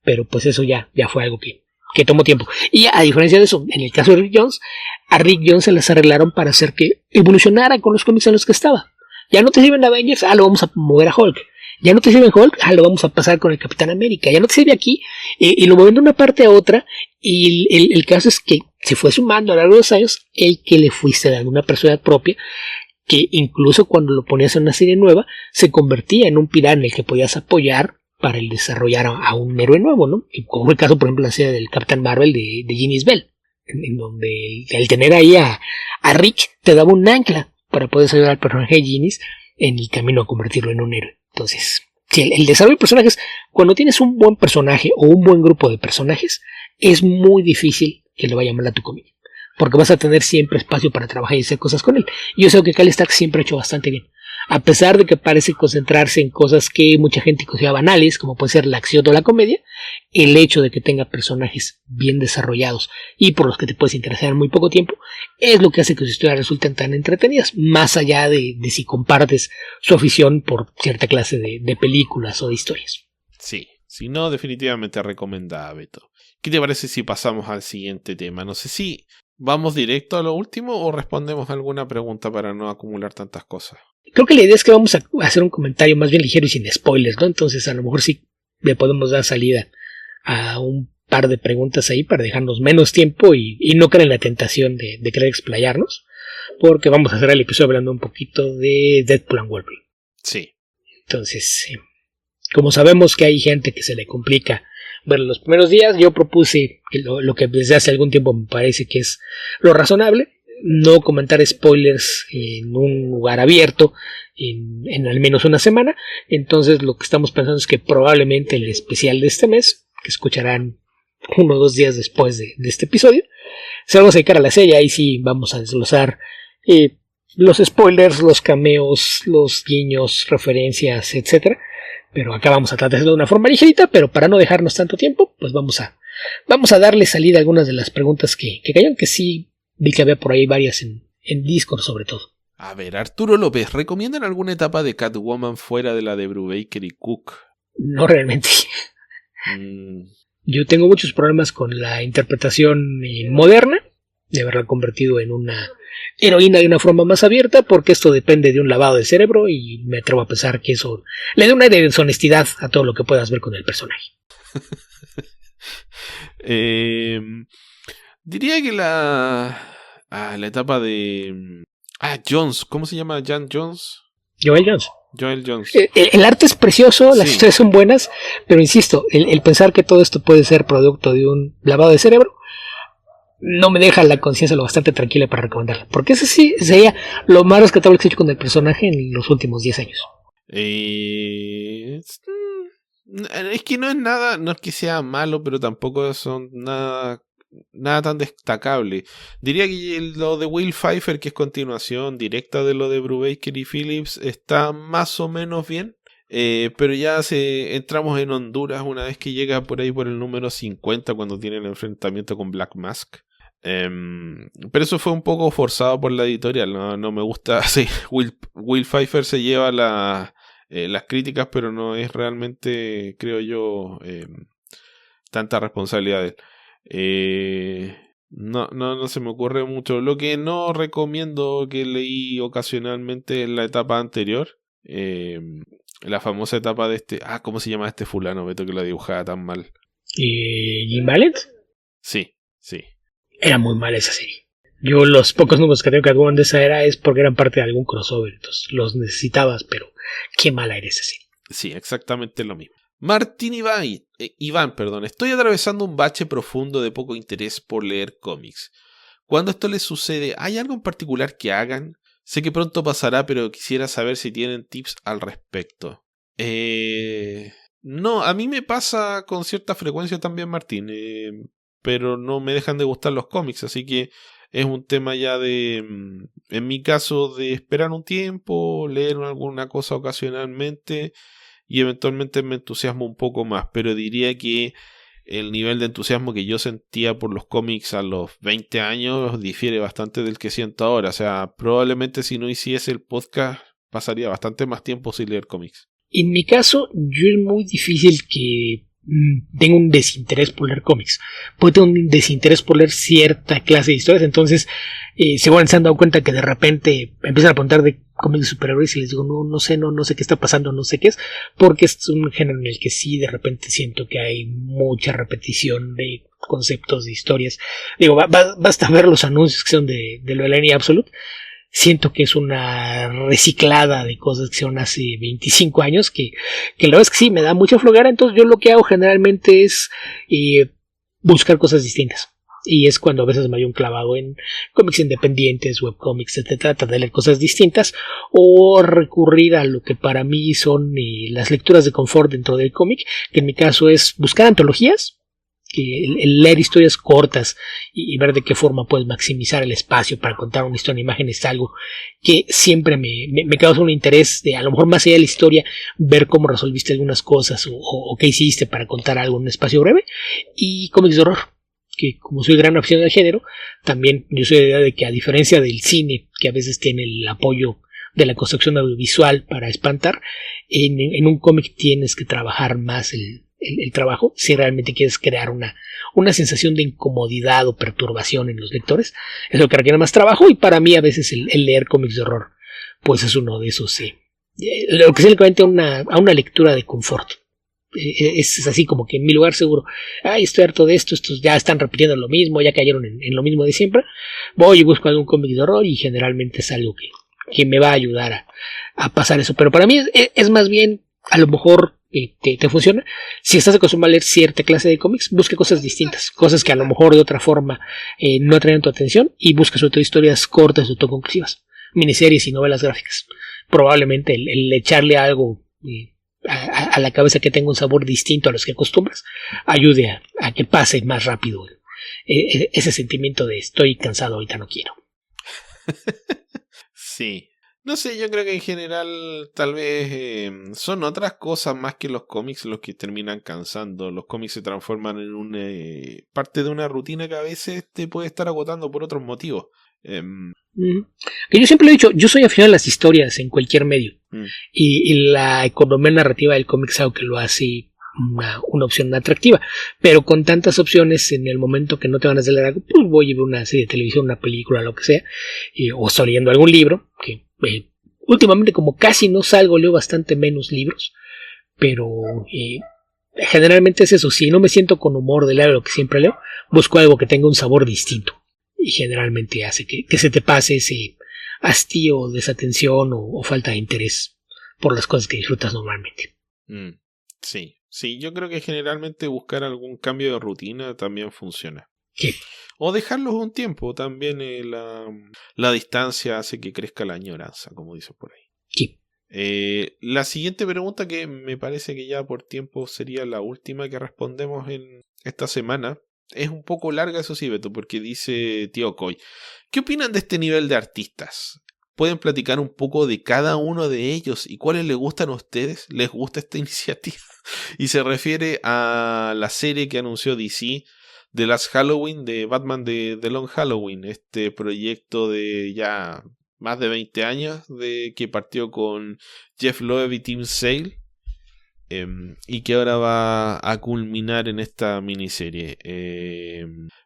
Pero pues eso ya fue algo que tomó tiempo. Y a diferencia de eso, en el caso de Rick Jones, a Rick Jones se las arreglaron para hacer que evolucionara con los cómics en los que estaba. Ya no te sirven Avengers, lo vamos a mover a Hulk. Ya no te sirve Hulk, lo vamos a pasar con el Capitán América. Ya no te sirve aquí, y lo mueven de una parte a otra. Y el caso es que se fue sumando a lo largo de los años el que le fuiste dando una personalidad propia, que incluso cuando lo ponías en una serie nueva, se convertía en un pilar en el que podías apoyar para el desarrollar a un héroe nuevo, ¿no? Como fue el caso, por ejemplo, la serie del Capitán Marvel de Ginny Bell, en donde el tener ahí a Rick te daba un ancla para poder ayudar al personaje de Ginny en el camino a convertirlo en un héroe. Entonces, sí, el desarrollo de personajes, cuando tienes un buen personaje o un buen grupo de personajes, es muy difícil que le vaya mal a tu cómic, porque vas a tener siempre espacio para trabajar y hacer cosas con él. Y yo sé que Kyle Starks siempre ha hecho bastante bien. A pesar de que parece concentrarse en cosas que mucha gente considera banales, como puede ser la acción o la comedia, el hecho de que tenga personajes bien desarrollados y por los que te puedes interesar en muy poco tiempo, es lo que hace que sus historias resulten tan entretenidas, más allá de si compartes su afición por cierta clase de películas o de historias. Sí, si no, definitivamente recomendada, Beto. ¿Qué te parece si pasamos al siguiente tema? No sé si vamos directo a lo último o respondemos alguna pregunta para no acumular tantas cosas. Creo que la idea es que vamos a hacer un comentario más bien ligero y sin spoilers, ¿no? Entonces a lo mejor sí le podemos dar salida a un par de preguntas ahí para dejarnos menos tiempo y no caer en la tentación de querer explayarnos, porque vamos a hacer el episodio hablando un poquito de Deadpool and Wolverine. Sí. Entonces, como sabemos que hay gente que se le complica ver los primeros días, yo propuse lo que desde hace algún tiempo me parece que es lo razonable: no comentar spoilers en un lugar abierto en al menos una semana. Entonces lo que estamos pensando es que probablemente el especial de este mes, que escucharán 1 o 2 días después de este episodio, se vamos a dedicar a la serie. Ahí sí vamos a desglosar los spoilers, los cameos, los guiños, referencias, etcétera. Pero acá vamos a tratar de hacerlo de una forma ligerita, pero para no dejarnos tanto tiempo, pues vamos a darle salida a algunas de las preguntas que cayeron, que sí vi que había por ahí varias en Discord sobre todo. A ver, Arturo López, ¿recomiendan alguna etapa de Catwoman fuera de la de Brubaker y Cook? No realmente. Yo tengo muchos problemas con la interpretación moderna, de haberla convertido en una heroína de una forma más abierta, porque esto depende de un lavado de cerebro y me atrevo a pensar que eso le da una deshonestidad a todo lo que puedas ver con el personaje. Diría que la etapa de Jones, ¿cómo se llama? Jan Jones. Joel Jones. Joel Jones. El arte es precioso, las historias son buenas, pero insisto, el pensar que todo esto puede ser producto de un lavado de cerebro no me deja la conciencia lo bastante tranquila para recomendarla, porque eso sí sería lo más rescatable que se ha hecho con el personaje en los últimos 10 años. Es que no es nada, no es que sea malo, pero tampoco son nada tan destacable. Diría que lo de Will Pfeiffer, que es continuación directa de lo de Brubaker y Phillips, está más o menos bien. Pero ya entramos en Honduras una vez que llega por ahí por el número 50, cuando tiene el enfrentamiento con Black Mask. Pero eso fue un poco forzado por la editorial. No me gusta. Sí, Will Pfeiffer se lleva las críticas, pero no es realmente, creo yo, tanta responsabilidad de él. No se me ocurre mucho. Lo que no recomiendo, que leí ocasionalmente en la etapa anterior, la famosa etapa de ¿cómo se llama este fulano, Beto, que la dibujaba tan mal? ¿Jim Valiant? Sí. Era muy mala esa serie. Yo los pocos números que tengo que Catwoman de esa era es porque eran parte de algún crossover, entonces los necesitabas, pero qué mala era esa serie. Sí, exactamente lo mismo. Martín Iván, estoy atravesando un bache profundo de poco interés por leer cómics. Cuando esto les sucede, ¿hay algo en particular que hagan? Sé que pronto pasará, pero quisiera saber si tienen tips al respecto. No, a mí me pasa con cierta frecuencia también, Martín, pero no me dejan de gustar los cómics, así que es un tema ya en mi caso, de esperar un tiempo, leer alguna cosa ocasionalmente y eventualmente me entusiasmo un poco más, pero diría que el nivel de entusiasmo que yo sentía por los cómics a los 20 años difiere bastante del que siento ahora. O sea, probablemente si no hiciese el podcast pasaría bastante más tiempo sin leer cómics. En mi caso, yo es muy difícil que tenga un desinterés por leer cómics. Puedo tener un desinterés por leer cierta clase de historias, entonces seguro se han dado cuenta que de repente empiezan a preguntar de cómics de superhéroes y les digo, no sé qué está pasando, no sé qué es, porque es un género en el que sí de repente siento que hay mucha repetición de conceptos, de historias. Digo, basta ver los anuncios que son de lo de la línea Absolute. Siento que es una reciclada de cosas que son hace 25 años, que la verdad es que sí, me da mucha flojera. Entonces yo lo que hago generalmente es buscar cosas distintas. Y es cuando a veces me hay un clavado en cómics independientes, webcomics, etcétera, tratar de leer cosas distintas, o recurrir a lo que para mí son las lecturas de confort dentro del cómic, que en mi caso es buscar antologías, el leer historias cortas y ver de qué forma puedes maximizar el espacio para contar una historia en imágenes, es algo que siempre me causa un interés de, a lo mejor más allá de la historia, ver cómo resolviste algunas cosas o qué hiciste para contar algo en un espacio breve. Y cómics de horror, que como soy gran aficionado del género, también yo soy de la idea de que, a diferencia del cine, que a veces tiene el apoyo de la construcción audiovisual para espantar, en un cómic tienes que trabajar más el trabajo si realmente quieres crear una sensación de incomodidad o perturbación en los lectores. Es lo que requiere más trabajo, y para mí a veces el leer cómics de horror pues es uno de esos lo que es equivalente a una lectura de confort. Es así como que en mi lugar seguro, estoy harto de esto, estos ya están repitiendo lo mismo, ya cayeron en lo mismo de siempre, voy y busco algún cómic de horror y generalmente es algo que me va a ayudar a pasar eso. Pero para mí es más bien, a lo mejor te funciona. Si estás acostumbrado a leer cierta clase de cómics, busca cosas distintas, cosas que a lo mejor de otra forma no atraen tu atención, y busca sobre todo historias cortas y autoconclusivas, miniseries y novelas gráficas. probablemente el echarle algo a la cabeza que tenga un sabor distinto a los que acostumbras ayude a que pase más rápido ese sentimiento de estoy cansado, ahorita no quiero. Sí. No sé, yo creo que en general tal vez son otras cosas más que los cómics los que terminan cansando. Los cómics se transforman en una parte de una rutina que a veces te puede estar agotando por otros motivos. Que yo siempre lo he dicho, yo soy afín a las historias en cualquier medio. Y la economía narrativa del cómic es algo que lo hace una opción atractiva, pero con tantas opciones, en el momento que no te van a hacer algo, pues voy a ver una serie de televisión, una película, lo que sea, o estoy leyendo algún libro, que últimamente como casi no salgo, leo bastante menos libros, pero generalmente es eso. Si no me siento con humor de leer lo que siempre leo, busco algo que tenga un sabor distinto, y generalmente hace que se te pase ese hastío, desatención o falta de interés por las cosas que disfrutas normalmente. Sí, yo creo que generalmente buscar algún cambio de rutina también funciona. Sí. O dejarlos un tiempo, también la distancia hace que crezca la añoranza, como dicen por ahí. Sí. La siguiente pregunta, que me parece que ya por tiempo sería la última que respondemos en esta semana, es un poco larga, eso sí, Beto, porque dice Tío Coy: ¿qué opinan de este nivel de artistas? ¿Pueden platicar un poco de cada uno de ellos y cuáles les gustan a ustedes? ¿Les gusta esta iniciativa? Y se refiere a la serie que anunció DC, The Last Halloween, de Batman de The Long Halloween, este proyecto de ya más de 20 años que partió con Jeff Loeb y Tim Sale, y que ahora va a culminar en esta miniserie.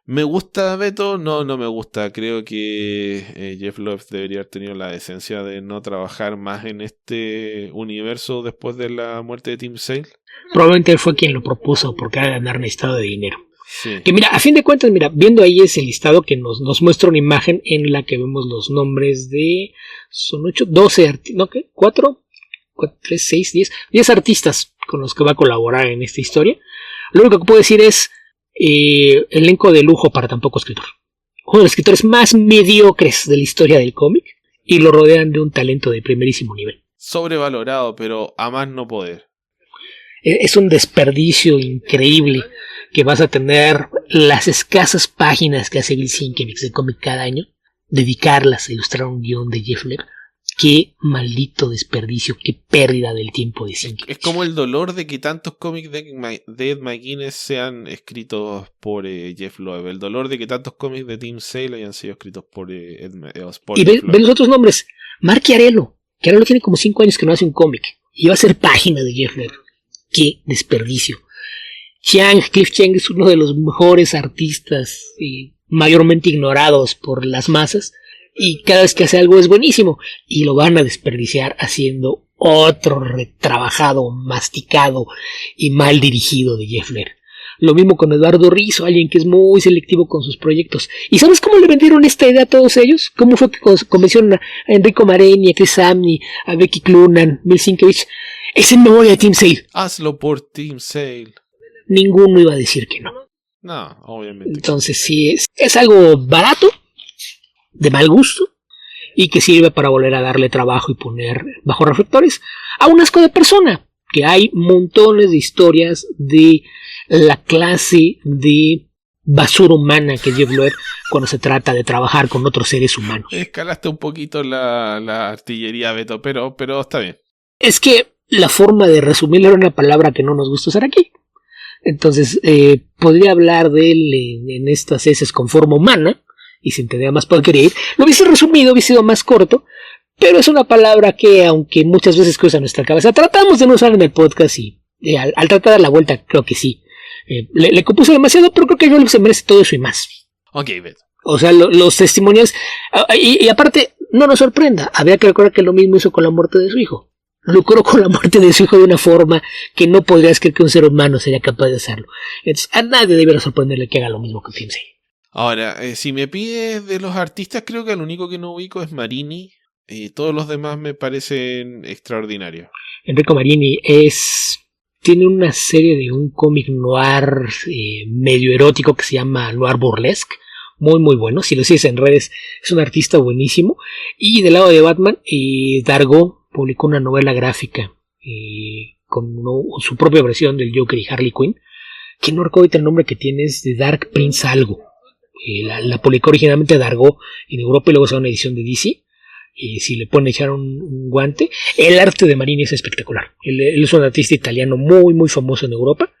¿Me gusta, Beto? No me gusta. Creo que Jeff Loeb debería haber tenido la decencia de no trabajar más en este universo después de la muerte de Tim Sale. Probablemente él fue quien lo propuso porque era ganar un listado de dinero. Sí. Que mira, a fin de cuentas, viendo ahí ese listado que nos muestra una imagen en la que vemos los nombres de... son 12 ¿no? ¿Qué? 4, 3, 6, 10 artistas con los que va a colaborar en esta historia. Lo único que puedo decir es elenco de lujo para tan poco escritor. Uno de los escritores más mediocres de la historia del cómic, y lo rodean de un talento de primerísimo nivel. Sobrevalorado, pero a más no poder. Es un desperdicio increíble que vas a tener las escasas páginas que hace Bill Sienkiewicz de cómic cada año, dedicarlas a ilustrar un guión de Jeff Loeb. Qué maldito desperdicio, qué pérdida del tiempo de Sienkiewicz. Es como el dolor de que tantos cómics de Ed McGuinness sean escritos por Jeff Loeb. El dolor de que tantos cómics de Tim Sale hayan sido escritos por Jeff Loeb. Y ven los otros nombres. Mark Chiarello, que ahora tiene como 5 años que no hace un cómic, y va a ser página de Jeff Loeb. Qué desperdicio. Cliff Chiang es uno de los mejores artistas mayormente ignorados por las masas, y cada vez que hace algo es buenísimo, y lo van a desperdiciar haciendo otro retrabajado, masticado y mal dirigido de Jeff Loeb. Lo mismo con Eduardo Rizzo, alguien que es muy selectivo con sus proyectos. ¿Y sabes cómo le vendieron esta idea a todos ellos? ¿Cómo fue que convencieron a Enrico Mareni, a Chris Samney, a Becky Cloonan, Bill Sienkiewicz? Es en memoria de Tim Sale. Hazlo por Tim Sale. Ninguno iba a decir que no. No, obviamente. Entonces sí, es algo barato, de mal gusto, y que sirve para volver a darle trabajo y poner bajo reflectores a un asco de persona. Que hay montones de historias de la clase de basura humana que Jeff Loeb cuando se trata de trabajar con otros seres humanos. Escalaste un poquito la artillería, Beto, pero está bien. Es que la forma de resumirlo era una palabra que no nos gusta usar aquí. Entonces, podría hablar de él en estas heces con forma humana, y se entendía más porquería. Lo hubiese resumido, hubiese sido más corto, pero es una palabra que, aunque muchas veces cruza nuestra cabeza, tratamos de no usar en el podcast, y al tratar de dar la vuelta, creo que sí. Le compuse demasiado, pero creo que yo se merece todo eso y más. Ok, Beto. O sea, los testimonios, y aparte, no nos sorprenda, había que recordar que lo mismo hizo con la muerte de su hijo. Lucró con la muerte de su hijo de una forma que no podrías creer que un ser humano sería capaz de hacerlo. Entonces, a nadie debería sorprenderle que haga lo mismo que Tim Sale. Ahora, si me pides de los artistas, creo que el único que no ubico es Marini. Todos los demás me parecen extraordinarios. Enrico Marini tiene una serie de un cómic noir medio erótico que se llama Noir Burlesque. Muy muy bueno, si lo sigues en redes es un artista buenísimo. Y del lado de Batman, Dargo, publicó una novela gráfica con su propia versión del Joker y Harley Quinn, que no recuerdo ahorita el nombre que tiene, es de Dark Prince algo. La publicó originalmente Dargo en Europa y luego salió una edición de DC. Y si le pueden echar un guante, el arte de Marini es espectacular. Él es un artista italiano muy muy famoso en Europa,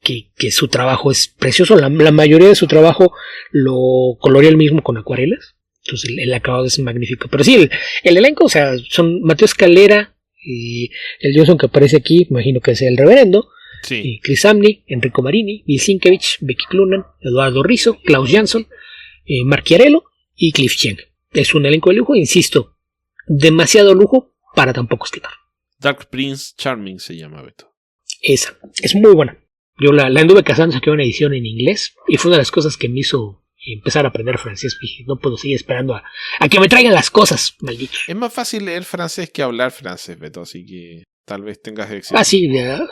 que su trabajo es precioso. La mayoría de su trabajo lo colorea él mismo con acuarelas, entonces el acabado es magnífico. Pero sí, el elenco, o sea, son Mateo Escalera y el Johnson que aparece aquí, imagino que es el reverendo, Sí. Chris Samney, Enrico Marini, Bill Sienkiewicz, Becky Cloonan, Eduardo Rizzo, Klaus Jansson, Mark Chiarello y Cliff Chiang. Es un elenco de lujo, insisto, demasiado lujo para tan poco escritor. Dark Prince Charming se llama, Beto. Esa, es muy buena. Yo la anduve cazando, saqué una edición en inglés y fue una de las cosas que me hizo empezar a aprender francés. Dije, no puedo seguir esperando a que me traigan las cosas, maldito. Es más fácil leer francés que hablar francés, Beto, así que tal vez tengas éxito. Ah, sí, ya.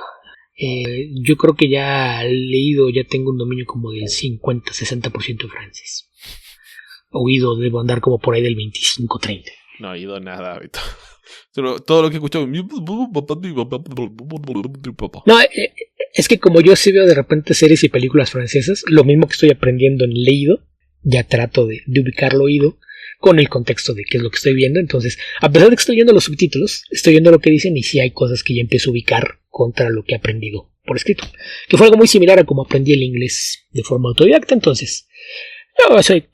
Yo creo que ya leído, ya tengo un dominio como del 50-60% de francés. Oído debo andar como por ahí del 25-30. No he oído nada, Beto. Todo lo que he escuchado. No, es que como yo sí veo de repente series y películas francesas, lo mismo que estoy aprendiendo en leído, ya trato de ubicarlo oído con el contexto de qué es lo que estoy viendo. Entonces, a pesar de que estoy viendo los subtítulos, estoy viendo lo que dicen y sí hay cosas que ya empiezo a ubicar contra lo que he aprendido por escrito. Que fue algo muy similar a como aprendí el inglés de forma autodidacta. Entonces,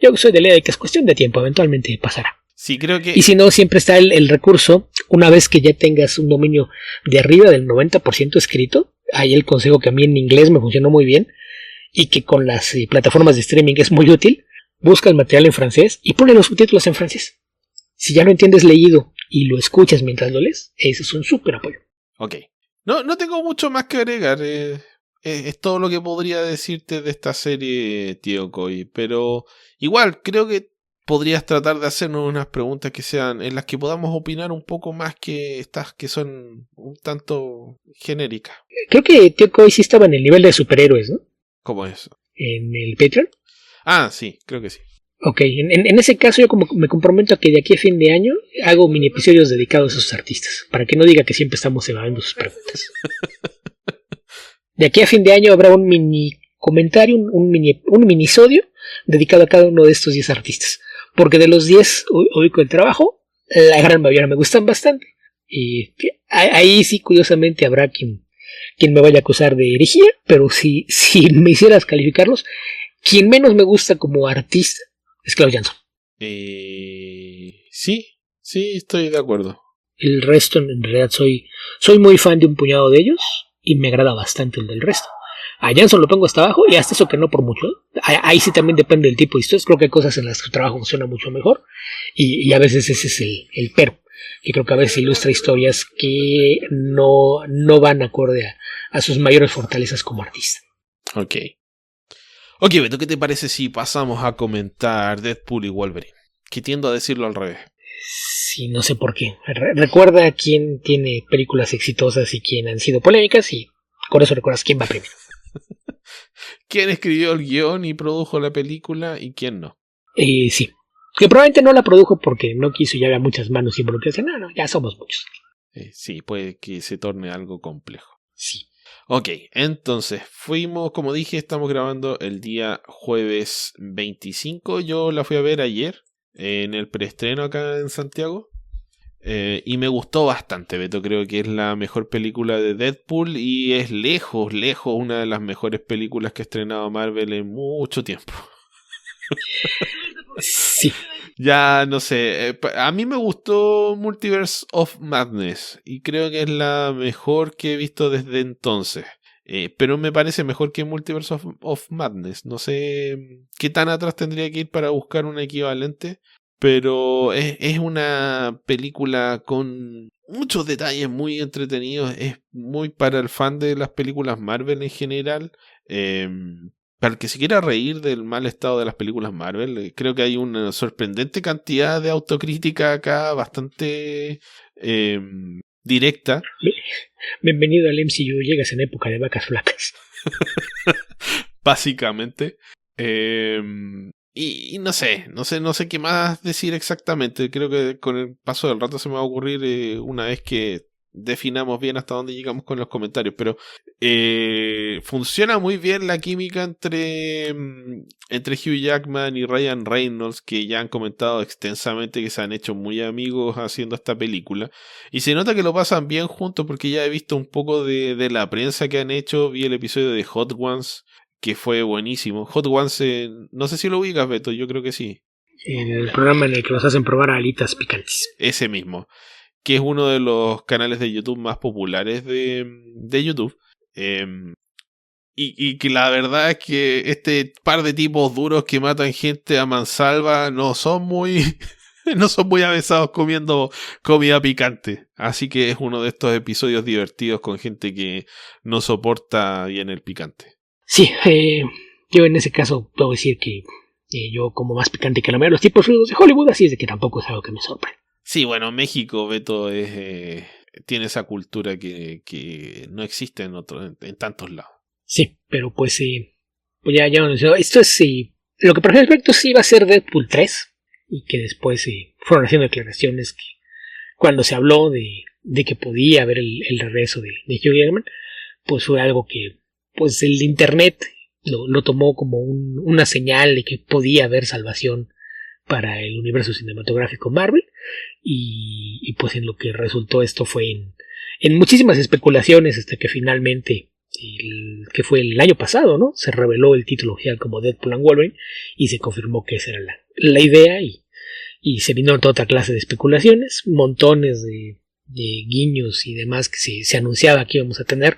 yo soy de la idea de que es cuestión de tiempo, eventualmente pasará. Sí, creo que... Y si no, siempre está el recurso, una vez que ya tengas un dominio de arriba del 90% escrito, hay el consejo que a mí en inglés me funcionó muy bien y que con las plataformas de streaming es muy útil. Busca el material en francés y ponle los subtítulos en francés. Si ya lo entiendes leído y lo escuchas mientras lo lees, ese es un súper apoyo. Ok. No tengo mucho más que agregar. Es todo lo que podría decirte de esta serie, tío Coy. Pero igual, creo que podrías tratar de hacernos unas preguntas que sean en las que podamos opinar un poco más que estas que son un tanto genéricas. Creo que Tío Coy sí estaba en el nivel de superhéroes, ¿no? ¿Cómo es? En el Patreon. Ah, sí, creo que sí. Ok, en ese caso yo como me comprometo a que de aquí a fin de año hago mini episodios dedicados a esos artistas, para que no diga que siempre estamos evadiendo sus preguntas. De aquí a fin de año habrá un mini comentario, un minisodio dedicado a cada uno de estos 10 artistas. Porque de los 10 ubico el trabajo, la gran mayoría me gustan bastante. Y ahí sí, curiosamente, habrá quien me vaya a acusar de herejía, pero si me hicieras calificarlos, quien menos me gusta como artista es Klaus Jansson. Sí, estoy de acuerdo. El resto, en realidad, soy muy fan de un puñado de ellos y me agrada bastante el del resto. A Jansson lo pongo hasta abajo y hasta eso que no por mucho. Ahí sí también depende del tipo de historias. Creo que hay cosas en las que su trabajo funciona mucho mejor y a veces ese es el pero. Que creo que a veces ilustra historias que no van acorde a sus mayores fortalezas como artista. Ok, Beto, ¿qué te parece si pasamos a comentar Deadpool y Wolverine? Que tiendo a decirlo al revés. Sí, no sé por qué. Recuerda quién tiene películas exitosas y quién han sido polémicas y con eso recuerdas quién va primero. ¿Quién escribió el guión y produjo la película y quién no? Sí. Que probablemente no la produjo porque no quiso y había muchas manos involucradas. No, ya somos muchos. Sí, puede que se torne algo complejo. Sí. Ok, entonces fuimos, como dije, estamos grabando el día jueves 25. Yo la fui a ver ayer en el preestreno acá en Santiago. Y me gustó bastante, Beto. Creo que es la mejor película de Deadpool y es lejos una de las mejores películas que ha estrenado Marvel en mucho tiempo. Sí. Ya no sé, a mí me gustó Multiverse of Madness y creo que es la mejor que he visto desde entonces. Pero me parece mejor que Multiverse of Madness. No sé qué tan atrás tendría que ir para buscar un equivalente. Pero es una película con muchos detalles muy entretenidos. Es muy para el fan de las películas Marvel en general. Para el que se quiera reír del mal estado de las películas Marvel, creo que hay una sorprendente cantidad de autocrítica acá, bastante directa. Bienvenido al MCU, llegas en época de vacas flacas. Básicamente. Y no sé qué más decir exactamente. Creo que con el paso del rato se me va a ocurrir una vez que definamos bien hasta dónde llegamos con los comentarios. Pero funciona muy bien la química entre Hugh Jackman y Ryan Reynolds, que ya han comentado extensamente que se han hecho muy amigos haciendo esta película. Y se nota que lo pasan bien juntos, porque ya he visto un poco de la prensa que han hecho. Vi el episodio de Hot Ones, que fue buenísimo. Hot Ones, no sé si lo ubicas, Beto, yo creo que sí. El programa en el que nos hacen probar alitas picantes. Ese mismo, que es uno de los canales de YouTube más populares de YouTube. Y que la verdad es que este par de tipos duros que matan gente a mansalva no son muy avesados comiendo comida picante. Así que es uno de estos episodios divertidos con gente que no soporta bien el picante. Sí, yo en ese caso puedo decir que yo como más picante que la mayoría de los tipos rudos de Hollywood, así es de que tampoco es algo que me sorprende. Sí, bueno, México, Beto, tiene esa cultura que no existe en tantos lados. Sí, pero pues ya esto es lo que parece perfecto sí iba a ser Deadpool 3 y que después fueron haciendo declaraciones que cuando se habló de que podía haber el regreso de Hugh Jackman, pues fue algo que pues el internet lo tomó como una señal de que podía haber salvación para el universo cinematográfico Marvel y pues en lo que resultó esto fue en muchísimas especulaciones hasta que finalmente que fue el año pasado, ¿no? Se reveló el título oficial como Deadpool and Wolverine y se confirmó que esa era la idea y se vino toda otra clase de especulaciones, montones de guiños y demás que se anunciaba que íbamos a tener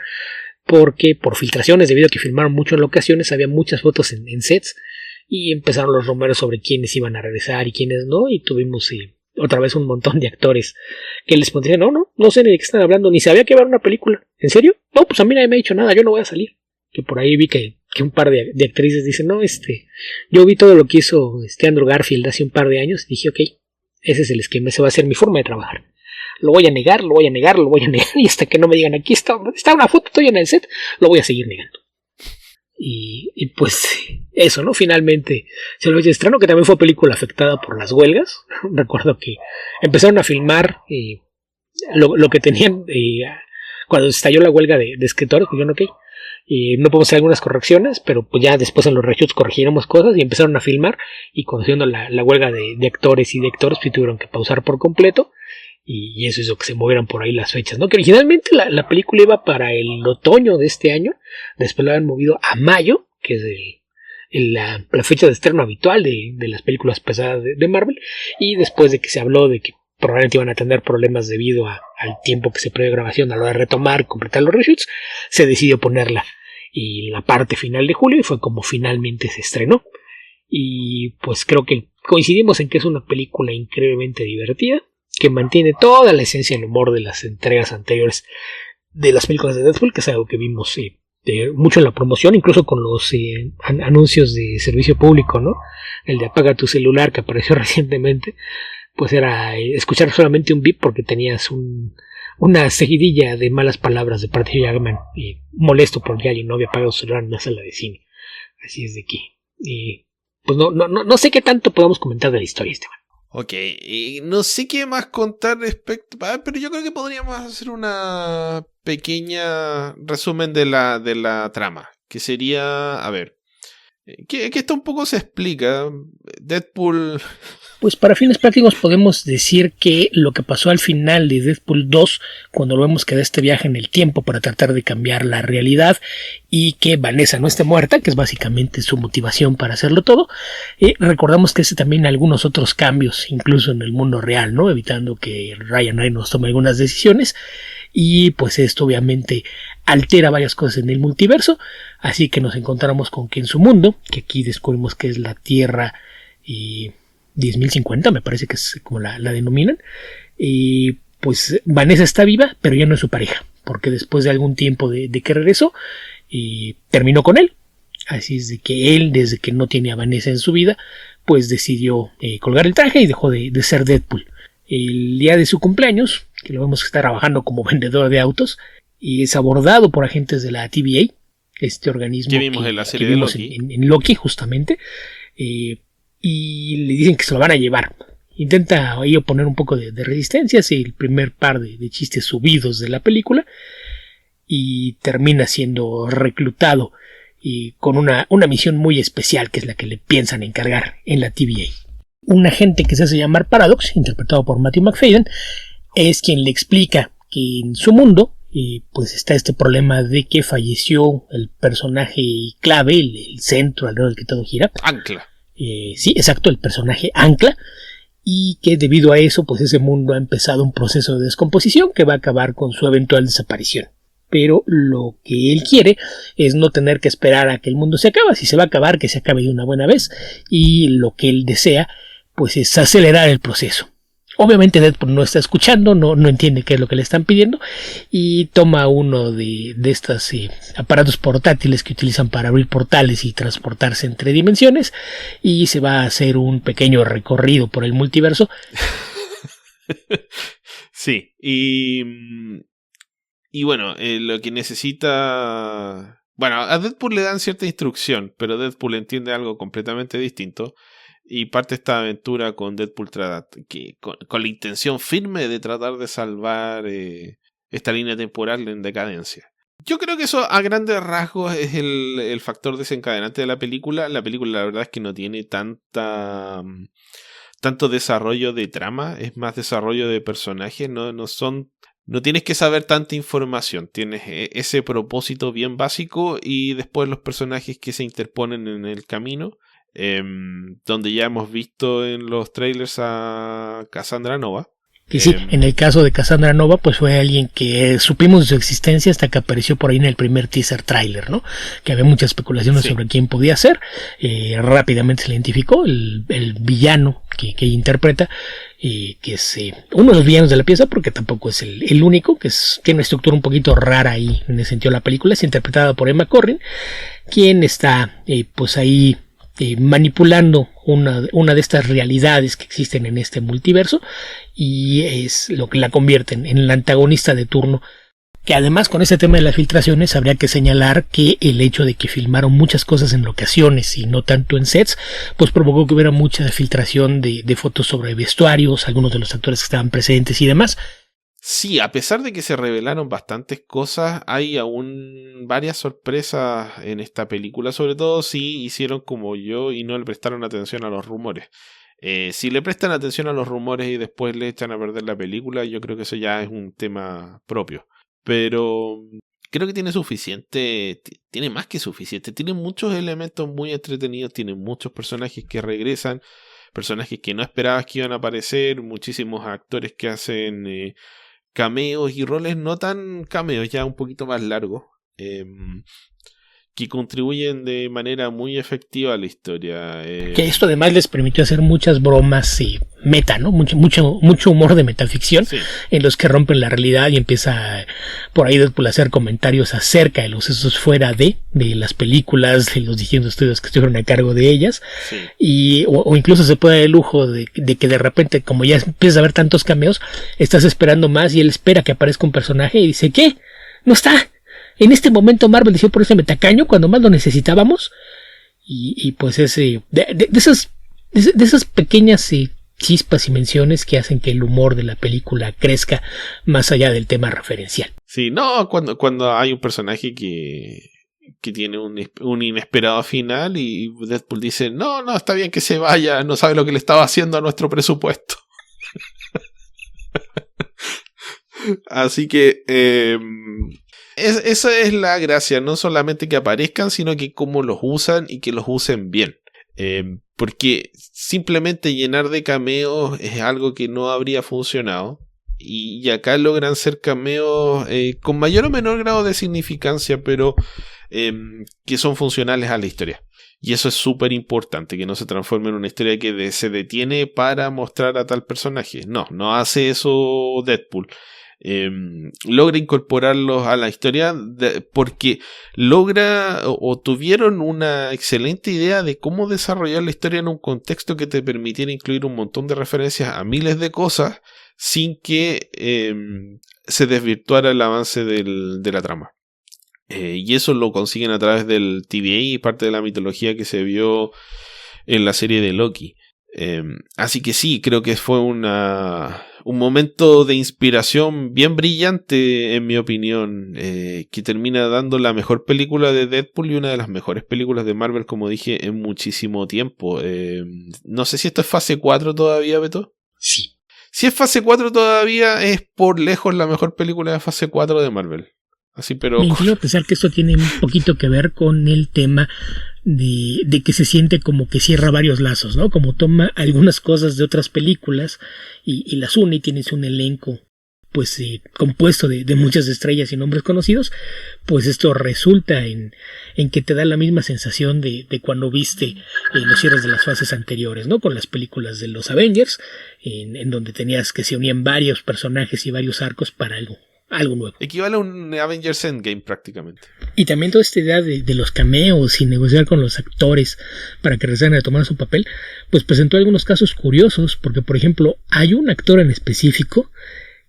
porque por filtraciones, debido a que filmaron mucho en locaciones, había muchas fotos en sets y empezaron los rumores sobre quiénes iban a regresar y quiénes no, y tuvimos otra vez un montón de actores que les pondrían, no sé ni de qué están hablando, ni sabía que iba a haber una película. ¿En serio? No, pues a mí nadie me ha dicho nada, yo no voy a salir. Que por ahí vi que un par de actrices dicen, yo vi todo lo que hizo Andrew Garfield hace un par de años y dije, ok, ese es el esquema, ese va a ser mi forma de trabajar. Lo voy a negar, y hasta que no me digan, aquí está una foto, estoy en el set, lo voy a seguir negando. Y pues eso, ¿no? Finalmente se lo hizo estreno, que también fue película afectada por las huelgas. Recuerdo que empezaron a filmar lo que tenían cuando estalló la huelga de escritores, pues yo no podemos hacer algunas correcciones, pero pues ya después en los reshoots corrigiremos cosas y empezaron a filmar y conociendo la huelga de actores y directores pues tuvieron que pausar por completo y eso hizo que se movieran por ahí las fechas, ¿no? Que originalmente la película iba para el otoño de este año, después la habían movido a mayo, que es la fecha de estreno habitual de las películas pesadas de Marvel, y después de que se habló de que probablemente iban a tener problemas debido al tiempo que se prevé grabación a la hora de retomar, completar los reshoots, se decidió ponerla y la parte final de julio y fue como finalmente se estrenó. Y pues creo que coincidimos en que es una película increíblemente divertida, que mantiene toda la esencia del humor de las entregas anteriores de las películas de Deadpool, que es algo que vimos mucho en la promoción, incluso con los anuncios de servicio público, ¿no? El de apaga tu celular que apareció recientemente, pues era escuchar solamente un beep porque tenías una seguidilla de malas palabras de parte de Jackman, molesto porque alguien no había apagado su celular en una sala de cine. Así es de que pues no sé qué tanto podemos comentar de la historia, Esteban. Ok, no sé qué más contar respecto, pero yo creo que podríamos hacer una pequeña resumen de la trama, que sería, a ver, que esto un poco se explica. Deadpool... Pues para fines prácticos podemos decir que lo que pasó al final de Deadpool 2, cuando lo vemos que da este viaje en el tiempo para tratar de cambiar la realidad y que Vanessa no esté muerta, que es básicamente su motivación para hacerlo todo, recordamos que hace también algunos otros cambios, incluso en el mundo real, ¿no? Evitando que Ryan Reynolds tome algunas decisiones y pues esto obviamente altera varias cosas en el multiverso, así que nos encontramos con que en su mundo, que aquí descubrimos que es la Tierra 10.050, me parece que es como la denominan, y pues Vanessa está viva, pero ya no es su pareja, porque después de algún tiempo de que regresó, terminó con él. Así es de que él, desde que no tiene a Vanessa en su vida, pues decidió colgar el traje y dejó de ser Deadpool. El día de su cumpleaños, que lo vemos que está trabajando como vendedor de autos, y es abordado por agentes de la TVA, este organismo que vimos en la serie de Loki. En Loki, justamente, y le dicen que se lo van a llevar. Intenta ahí oponer un poco de resistencia, hace el primer par de chistes subidos de la película y termina siendo reclutado y con una misión muy especial, que es la que le piensan encargar en la TVA. Un agente que se hace llamar Paradox, interpretado por Matthew Macfadyen, es quien le explica que en su mundo pues está este problema de que falleció el personaje clave, el centro alrededor del que todo gira. Ancla. Sí, exacto, el personaje Ancla, y que debido a eso pues ese mundo ha empezado un proceso de descomposición que va a acabar con su eventual desaparición. Pero lo que él quiere es no tener que esperar a que el mundo se acabe. Si se va a acabar, que se acabe de una buena vez, y lo que él desea pues es acelerar el proceso. Obviamente Deadpool no está escuchando, no entiende qué es lo que le están pidiendo, y toma uno de estos aparatos portátiles que utilizan para abrir portales y transportarse entre dimensiones, y se va a hacer un pequeño recorrido por el multiverso. Sí, y bueno, lo que necesita... Bueno, a Deadpool le dan cierta instrucción, pero Deadpool entiende algo completamente distinto. Y parte esta aventura con Deadpool con la intención firme de tratar de salvar esta línea temporal en decadencia. Yo creo que eso a grandes rasgos es el factor desencadenante de la película. La película la verdad es que no tiene tanto desarrollo de trama, es más desarrollo de personajes. No tienes que saber tanta información, tienes ese propósito bien básico y después los personajes que se interponen en el camino. Donde ya hemos visto en los trailers a Cassandra Nova. Que sí, en el caso de Cassandra Nova, pues fue alguien que supimos de su existencia hasta que apareció por ahí en el primer teaser trailer, ¿no? Que había muchas especulaciones sobre quién podía ser. Rápidamente se le identificó el villano que interpreta, que es uno de los villanos de la pieza, porque tampoco es el único, tiene una estructura un poquito rara ahí en ese sentido. La película es interpretada por Emma Corrin, quien está pues ahí manipulando una de estas realidades que existen en este multiverso, y es lo que la convierte en el antagonista de turno. Que además, con ese tema de las filtraciones, habría que señalar que el hecho de que filmaron muchas cosas en locaciones y no tanto en sets, pues provocó que hubiera mucha filtración de fotos sobre vestuarios, algunos de los actores que estaban presentes y demás. Sí, a pesar de que se revelaron bastantes cosas, hay aún varias sorpresas en esta película, sobre todo si hicieron como yo y no le prestaron atención a los rumores. Si le prestan atención a los rumores y después le echan a perder la película, yo creo que eso ya es un tema propio. Pero creo que tiene suficiente, tiene más que suficiente, tiene muchos elementos muy entretenidos, tiene muchos personajes que regresan, personajes que no esperabas que iban a aparecer, muchísimos actores que hacen cameos y roles no tan cameos, ya un poquito más largos, que contribuyen de manera muy efectiva a la historia. Que esto además les permitió hacer muchas bromas meta, ¿no? Mucho humor de metaficción, sí, en los que rompen la realidad y empieza por ahí Deadpool a hacer comentarios acerca de los sucesos fuera de las películas, de los distintos estudios que estuvieron a cargo de ellas, sí, o incluso se puede dar el lujo de que de repente, como ya empiezas a ver tantos cameos, estás esperando más y él espera que aparezca un personaje y dice, ¿qué? No está. En este momento Marvel decidió ponerse metacaño cuando más lo necesitábamos, y pues de esas pequeñas chispas y menciones que hacen que el humor de la película crezca más allá del tema referencial. Sí, no, cuando hay un personaje que tiene un inesperado final y Deadpool dice, no, está bien que se vaya, no sabe lo que le estaba haciendo a nuestro presupuesto. Así que esa es la gracia, no solamente que aparezcan, sino que cómo los usan y que los usen bien. Porque simplemente llenar de cameos es algo que no habría funcionado. Y acá logran ser cameos con mayor o menor grado de significancia, pero que son funcionales a la historia. Y eso es súper importante, que no se transforme en una historia que se detiene para mostrar a tal personaje. No hace eso Deadpool. Logra incorporarlos a la historia porque logra o tuvieron una excelente idea de cómo desarrollar la historia en un contexto que te permitiera incluir un montón de referencias a miles de cosas sin que se desvirtuara el avance de la trama. Y eso lo consiguen a través del TVA y parte de la mitología que se vio en la serie de Loki. Así que sí, creo que fue un momento de inspiración bien brillante, en mi opinión, que termina dando la mejor película de Deadpool y una de las mejores películas de Marvel, como dije, en muchísimo tiempo. No sé si esto es fase 4 todavía, Beto. Sí. Si es fase 4 todavía, es por lejos la mejor película de fase 4 de Marvel. Así, pero... Me inclino a pensar que esto tiene un poquito que ver con el tema de que se siente como que cierra varios lazos, ¿no? Como toma algunas cosas de otras películas y las une y tienes un elenco pues compuesto de muchas estrellas y nombres conocidos, pues esto resulta en que te da la misma sensación de cuando viste los cierres de las fases anteriores, ¿no? Con las películas de los Avengers, en donde tenías que se unían varios personajes y varios arcos para algo nuevo. Equivale a un Avengers Endgame prácticamente. Y también toda esta idea de los cameos y negociar con los actores para que regresaran a tomar su papel, pues presentó algunos casos curiosos, porque por ejemplo hay un actor en específico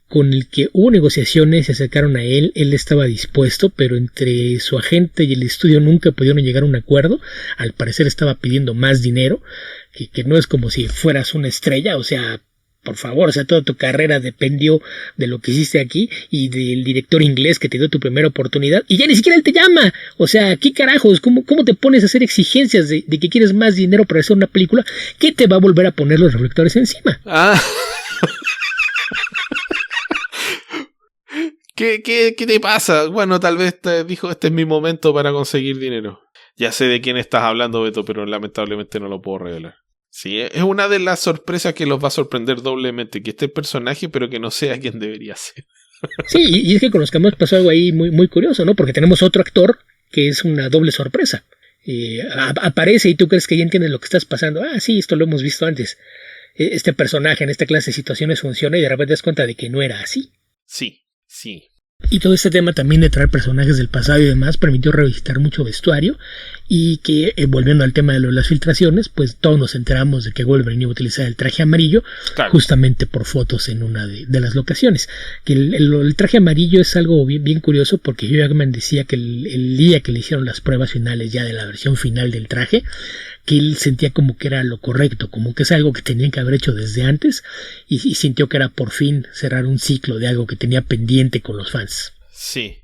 con el que hubo negociaciones, se acercaron a él estaba dispuesto, pero entre su agente y el estudio nunca pudieron llegar a un acuerdo. Al parecer estaba pidiendo más dinero, que no es como si fueras una estrella, o sea, por favor, o sea, toda tu carrera dependió de lo que hiciste aquí y del director inglés que te dio tu primera oportunidad y ya ni siquiera él te llama. O sea, ¿qué carajos? ¿Cómo te pones a hacer exigencias de que quieres más dinero para hacer una película? ¿Qué te va a volver a poner los reflectores encima? ¿Qué te pasa? Bueno, tal vez te dijo, este es mi momento para conseguir dinero. Ya sé de quién estás hablando, Beto, pero lamentablemente no lo puedo revelar. Sí, es una de las sorpresas que los va a sorprender doblemente, que esté el personaje, pero que no sea quien debería ser. Sí, y es que con los cameos pasó algo ahí muy, muy curioso, ¿no? Porque tenemos otro actor que es una doble sorpresa. Aparece y tú crees que ya entiendes lo que estás pasando. Ah, sí, esto lo hemos visto antes. Este personaje en esta clase de situaciones funciona y de repente te das cuenta de que no era así. Sí. Y todo este tema también de traer personajes del pasado y demás permitió revisitar mucho vestuario y que, volviendo al tema de las filtraciones, pues todos nos enteramos de que Wolverine iba a utilizar el traje amarillo, claro, justamente por fotos en una de las locaciones. Que el traje amarillo es algo bien, bien curioso porque Hugh Jackman decía que el día que le hicieron las pruebas finales ya de la versión final del traje, que él sentía como que era lo correcto, como que es algo que tenían que haber hecho desde antes y sintió que era por fin cerrar un ciclo de algo que tenía pendiente con los fans. Sí.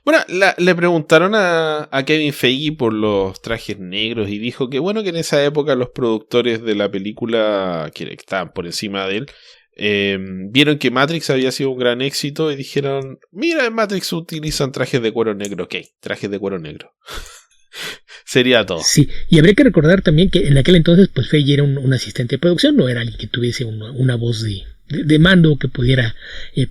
Bueno, le preguntaron a Kevin Feige por los trajes negros y dijo que bueno, que en esa época los productores de la película, que estaban por encima de él, vieron que Matrix había sido un gran éxito y dijeron, mira, en Matrix utilizan trajes de cuero negro, ok, trajes de cuero negro. Sería todo. Sí, y habría que recordar también que en aquel entonces pues Feige era un asistente de producción, no era alguien que tuviese una voz de mando que pudiera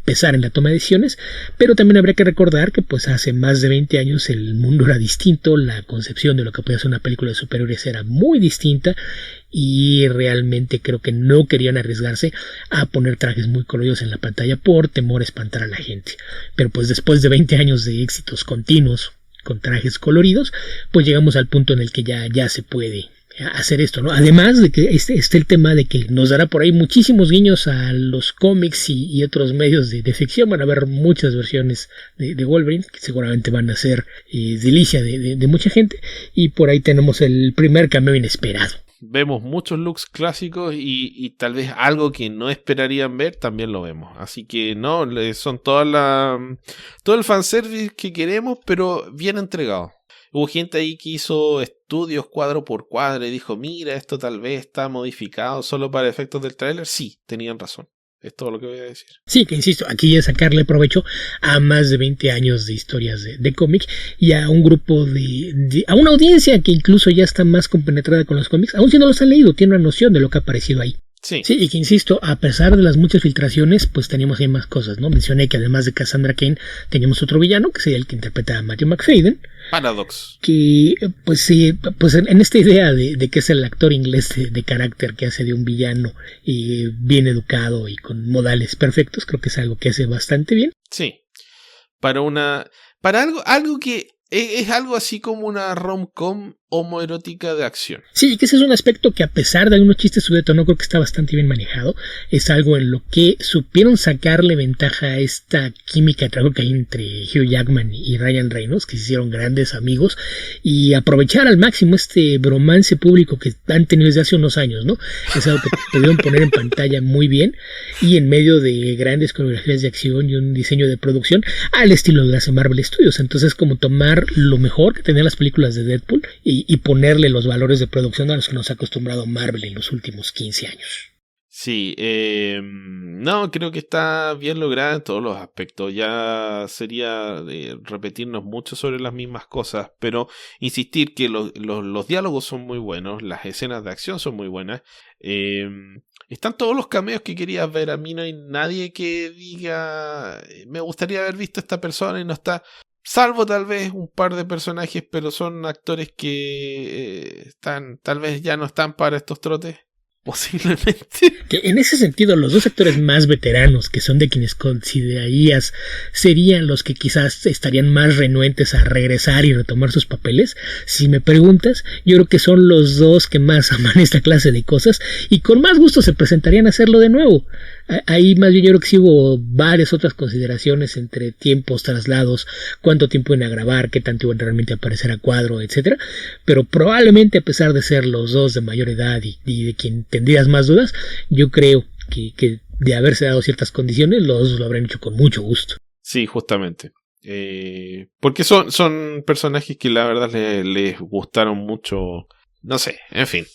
pesar en la toma de decisiones, pero también habría que recordar que pues hace más de 20 años el mundo era distinto, la concepción de lo que podía ser una película de superhéroes era muy distinta y realmente creo que no querían arriesgarse a poner trajes muy coloridos en la pantalla por temor a espantar a la gente. Pero pues después de 20 años de éxitos continuos con trajes coloridos, pues llegamos al punto en el que ya se puede hacer esto, ¿no? Además de que este el tema de que nos dará por ahí muchísimos guiños a los cómics y otros medios de ficción. Van a haber muchas versiones de Wolverine que seguramente van a ser delicia de mucha gente, y por ahí tenemos el primer cameo inesperado. Vemos muchos looks clásicos y tal vez algo que no esperarían ver también lo vemos. Así que no, son todo el fanservice que queremos, pero bien entregado. Hubo gente ahí que hizo estudios cuadro por cuadro y dijo, mira, esto tal vez está modificado solo para efectos del tráiler. Sí, tenían razón. Es todo lo que voy a decir. Sí, que insisto, aquí es sacarle provecho a más de 20 años de historias de cómic y a un grupo a una audiencia que incluso ya está más compenetrada con los cómics, aun si no los han leído, tiene una noción de lo que ha aparecido ahí. Sí, y que insisto, a pesar de las muchas filtraciones, pues teníamos ahí más cosas, ¿no? Mencioné que además de Cassandra Cain, teníamos otro villano, que sería el que interpreta a Matthew McFadden. Paradox. Que, pues sí, pues en esta idea de que es el actor inglés de carácter que hace de un villano bien educado y con modales perfectos, creo que es algo que hace bastante bien. Sí. Para algo que es algo así como una rom-com homoerótica de acción. Sí, que ese es un aspecto que, a pesar de algunos chistes subidos de tono, creo que está bastante bien manejado. Es algo en lo que supieron sacarle ventaja a esta química que hay entre Hugh Jackman y Ryan Reynolds, que se hicieron grandes amigos, y aprovechar al máximo este bromance público que han tenido desde hace unos años, ¿no? Es algo que pudieron poner en pantalla muy bien, y en medio de grandes coreografías de acción y un diseño de producción al estilo de las Marvel Studios. Entonces, como tomar lo mejor que tenían las películas de Deadpool y ponerle los valores de producción a los que nos ha acostumbrado Marvel en los últimos 15 años. Sí, no, creo que está bien lograda en todos los aspectos. Ya sería repetirnos mucho sobre las mismas cosas, pero insistir que los diálogos son muy buenos, las escenas de acción son muy buenas. Están todos los cameos que querías ver. A mí no hay nadie que diga me gustaría haber visto a esta persona y no está. Salvo tal vez un par de personajes, pero son actores que tal vez ya no están para estos trotes. Posiblemente. Que en ese sentido, los dos actores más veteranos, que son de quienes considerarías serían los que quizás estarían más renuentes a regresar y retomar sus papeles, si me preguntas, yo creo que son los dos que más aman esta clase de cosas y con más gusto se presentarían a hacerlo de nuevo. Ahí más bien yo creo que sí hubo varias otras consideraciones entre tiempos, traslados, cuánto tiempo iban a grabar, qué tanto iban realmente a aparecer a cuadro, etcétera. Pero probablemente, a pesar de ser los dos de mayor edad y de quien tendrías más dudas, yo creo que de haberse dado ciertas condiciones, los dos lo habrán hecho con mucho gusto. Sí, justamente. Porque son personajes que la verdad les gustaron mucho. No sé, en fin.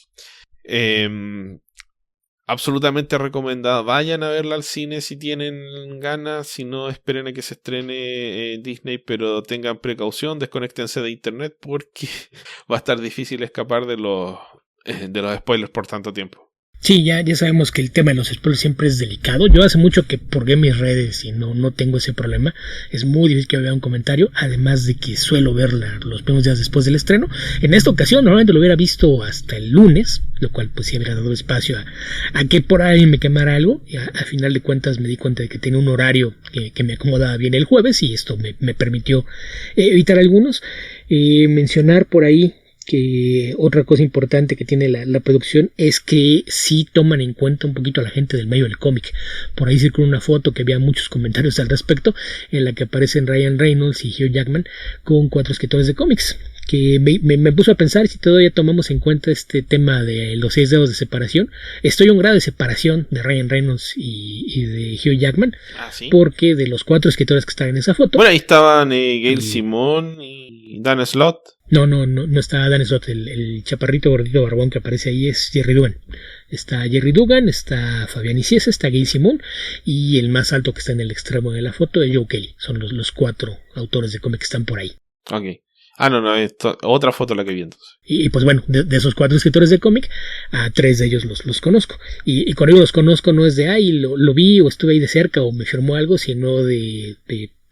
Absolutamente recomendada. Vayan a verla al cine si tienen ganas. Si no, esperen a que se estrene en Disney, pero tengan precaución, desconéctense de internet porque va a estar difícil escapar de los spoilers por tanto tiempo. Sí, ya sabemos que el tema de los spoilers siempre es delicado. Yo hace mucho que purgué mis redes y no tengo ese problema. Es muy difícil que vea un comentario, además de que suelo verla los primeros días después del estreno. En esta ocasión normalmente lo hubiera visto hasta el lunes, lo cual pues sí habría dado espacio a que por ahí me quemara algo. Y a final de cuentas me di cuenta de que tenía un horario que me acomodaba bien el jueves y esto me permitió evitar algunos. Mencionar por ahí que otra cosa importante que tiene la producción es que sí toman en cuenta un poquito a la gente del medio del cómic. Por ahí circuló una foto que había muchos comentarios al respecto, en la que aparecen Ryan Reynolds y Hugh Jackman con 4 escritores de cómics, que me puso a pensar si todavía tomamos en cuenta este tema de los 6 dedos de separación. Estoy a un grado de separación de Ryan Reynolds y de Hugh Jackman, ¿sí? Porque de los 4 escritores que están en esa foto, bueno, ahí estaban Gail Simón y Dan Slott. No está Dan Slott, el chaparrito gordito barbón que aparece ahí es Jerry Dugan. Está Jerry Dugan, está Fabián Nicieza, está Gail Simón y el más alto que está en el extremo de la foto es Joe Kelly. Son los 4 autores de cómic que están por ahí. Ok. Otra foto la que vi entonces. Y pues bueno, de esos 4 escritores de cómic, a 3 de ellos los conozco. Y con ellos los conozco no es de, lo vi o estuve ahí de cerca o me firmó algo, sino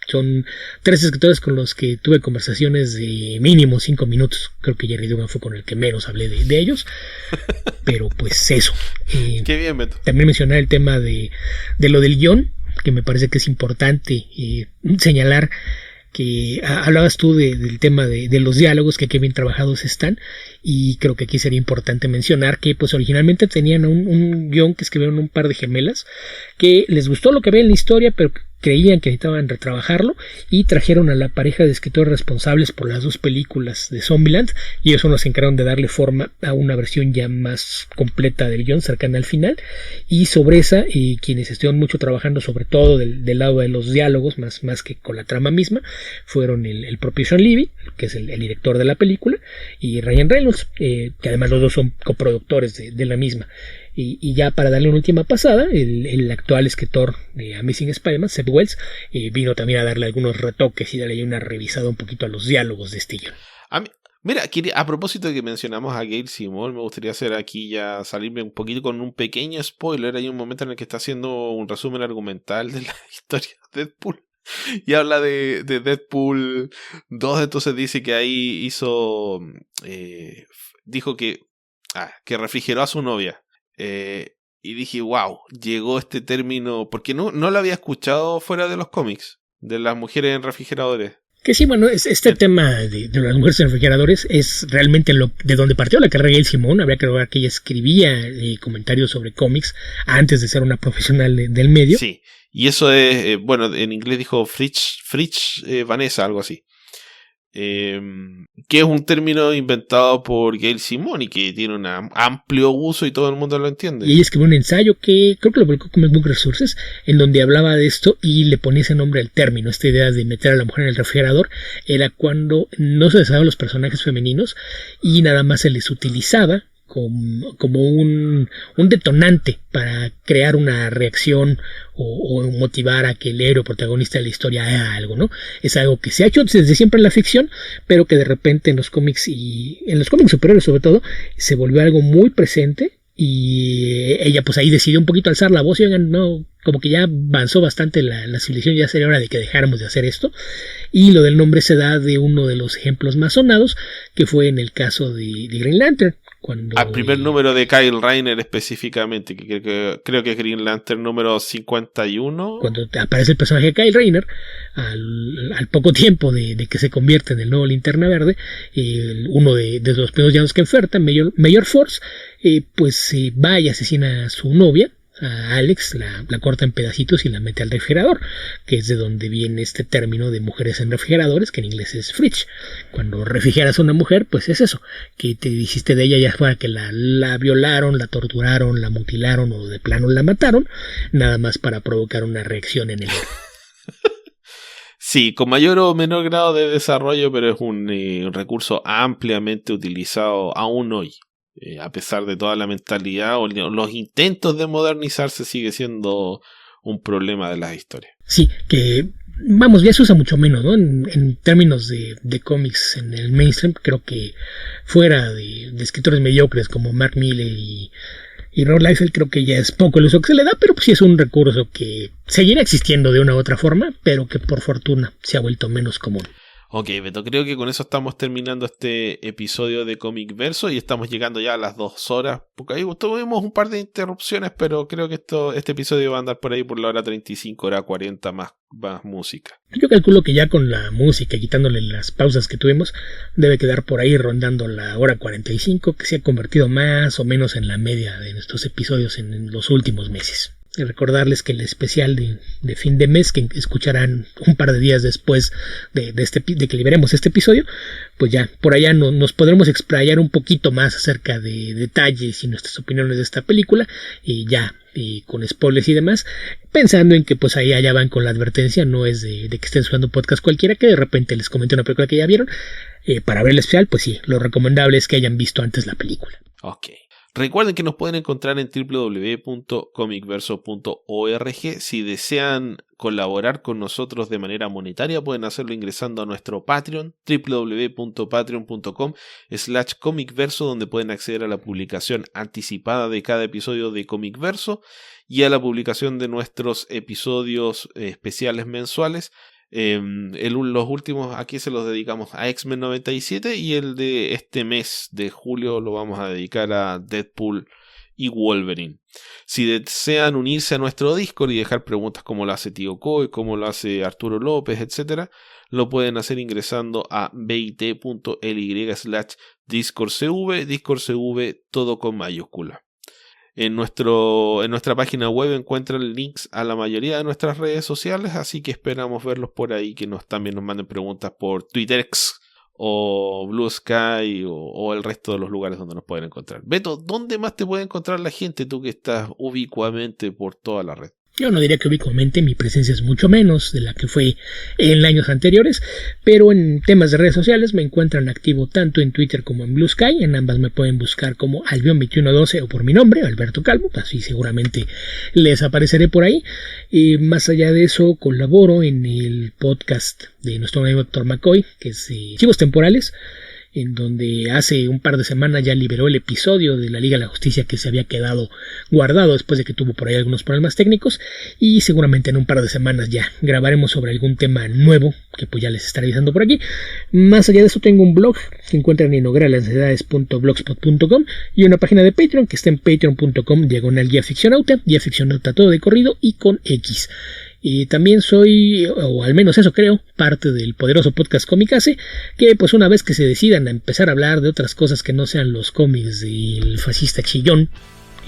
son 3 escritores con los que tuve conversaciones de mínimo 5 minutos. Creo que Jerry Dugan fue con el que menos hablé de ellos. Pero pues eso. Qué bien, Beto. También mencionar el tema de lo del guión, que me parece que es importante señalar que hablabas tú del tema de los diálogos, que qué bien trabajados están, y creo que aquí sería importante mencionar que pues originalmente tenían un guión que escribieron un par de gemelas que les gustó lo que había en la historia, pero creían que necesitaban retrabajarlo y trajeron a la pareja de escritores responsables por las 2 películas de Zombieland y ellos son los que encargaron de darle forma a una versión ya más completa del guión, cercana al final, y sobre esa quienes estuvieron mucho trabajando sobre todo del lado de los diálogos más que con la trama misma fueron el propio Sean Levy, que es el director de la película, y Ryan Reynolds, que además los dos son coproductores de la misma. Y ya para darle una última pasada, el actual escritor de Amazing Spider-Man, Seb Wells, vino también a darle algunos retoques y darle una revisada un poquito a los diálogos de este guión. Mira, a propósito de que mencionamos a Gail Simón, me gustaría hacer aquí ya salirme un poquito con un pequeño spoiler. Hay un momento en el que está haciendo un resumen argumental de la historia de Deadpool y habla de Deadpool 2, entonces dice que ahí dijo que refrigeró a su novia. Y dije, wow, llegó este término, porque no lo había escuchado fuera de los cómics, de las mujeres en refrigeradores. Que sí, bueno, este tema de las mujeres en refrigeradores es realmente de donde partió la carrera de Gail Simone. Habría que recordar que ella escribía comentarios sobre cómics antes de ser una profesional del medio. Sí, y eso es, bueno, en inglés dijo Fritz Vanessa, algo así. Que es un término inventado por Gail Simone y que tiene un amplio uso y todo el mundo lo entiende. Y ella escribió un ensayo que creo que lo publicó Comic Book Resources, en donde hablaba de esto y le ponía ese nombre al término. Esta idea de meter a la mujer en el refrigerador era cuando no se desarrollaban los personajes femeninos y nada más se les utilizaba como un detonante para crear una reacción o motivar a que el héroe protagonista de la historia haga algo, ¿no? Es algo que se ha hecho desde siempre en la ficción, pero que de repente en los cómics y en los cómics superiores sobre todo se volvió algo muy presente. Y ella pues ahí decidió un poquito alzar la voz y oigan, no, como que ya avanzó bastante la civilización, ya sería hora de que dejáramos de hacer esto. Y lo del nombre se da de uno de los ejemplos más sonados, que fue en el caso de Green Lantern. Al primer número de Kyle Rayner específicamente, que creo que es Green Lantern número 51. Cuando aparece el personaje de Kyle Rayner, al poco tiempo de que se convierte en el nuevo Linterna Verde, uno de los primeros llanos que enfrenta, Mayor Force, pues va y asesina a su novia, a Alex, la corta en pedacitos y la mete al refrigerador, que es de donde viene este término de mujeres en refrigeradores, que en inglés es fridge. Cuando refrigeras a una mujer, pues es eso, que te hiciste de ella ya fuera que la violaron, la torturaron, la mutilaron o de plano la mataron, nada más para provocar una reacción en el héroe. Sí, con mayor o menor grado de desarrollo, pero es un recurso ampliamente utilizado aún hoy. A pesar de toda la mentalidad o los intentos de modernizarse, sigue siendo un problema de las historias. Sí, que vamos, ya se usa mucho menos, ¿no? En términos de cómics en el mainstream, creo que fuera de escritores mediocres como Mark Millar y Rob Liefeld, creo que ya es poco el uso que se le da, pero pues sí es un recurso que seguirá existiendo de una u otra forma, pero que por fortuna se ha vuelto menos común. Ok, Beto, creo que con eso estamos terminando este episodio de Comic Verso y estamos llegando ya a las 2 horas, porque ahí tuvimos un par de interrupciones, pero creo que este episodio va a andar por ahí por la hora 35, hora 40 más música. Yo calculo que ya con la música, quitándole las pausas que tuvimos, debe quedar por ahí rondando la hora 45, que se ha convertido más o menos en la media de nuestros episodios en los últimos meses. Y recordarles que el especial de fin de mes, que escucharán un par de días después de que liberemos este episodio, pues ya por allá nos podremos explayar un poquito más acerca de detalles y nuestras opiniones de esta película, y con spoilers y demás, pensando en que pues ahí allá van con la advertencia, no es de que estén escuchando un podcast cualquiera que de repente les comente una película que ya vieron. Para ver el especial, pues sí, lo recomendable es que hayan visto antes la película. Ok. Recuerden que nos pueden encontrar en www.comicverso.org. Si desean colaborar con nosotros de manera monetaria, pueden hacerlo ingresando a nuestro Patreon, www.patreon.com/comicverso, donde pueden acceder a la publicación anticipada de cada episodio de Comic Verso y a la publicación de nuestros episodios especiales mensuales. Los últimos aquí se los dedicamos a X-Men 97 y el de este mes de julio lo vamos a dedicar a Deadpool y Wolverine. Si desean unirse a nuestro Discord y dejar preguntas como lo hace Tío Coy, como lo hace Arturo López, etc., lo pueden hacer ingresando a bit.ly/DiscordCV, DiscordCV todo con mayúscula. En nuestra página web encuentran links a la mayoría de nuestras redes sociales, así que esperamos verlos por ahí, que también nos manden preguntas por TwitterX o Blue Sky o el resto de los lugares donde nos pueden encontrar. Beto, ¿dónde más te puede encontrar la gente, tú que estás ubicuamente por toda la red? Yo no diría que ubicuamente, mi presencia es mucho menos de la que fue en años anteriores, pero en temas de redes sociales me encuentran activo tanto en Twitter como en Blue Sky. En ambas me pueden buscar como Albion2112 o por mi nombre, Alberto Calvo, así seguramente les apareceré por ahí. Más allá de eso, colaboro en el podcast de nuestro amigo Dr. McCoy, que es Archivos Temporales, en donde hace un par de semanas ya liberó el episodio de la Liga de la Justicia que se había quedado guardado después de que tuvo por ahí algunos problemas técnicos, y seguramente en un par de semanas ya grabaremos sobre algún tema nuevo que pues ya les estaré avisando por aquí. Más allá de eso tengo un blog que encuentran en hogueralasansiedades.blogspot.com y una página de Patreon que está en patreon.com/guía ficcionauta todo de corrido y con X. Y también soy, o al menos eso creo, parte del poderoso podcast Comicase, que pues una vez que se decidan a empezar a hablar de otras cosas que no sean los cómics del fascista chillón,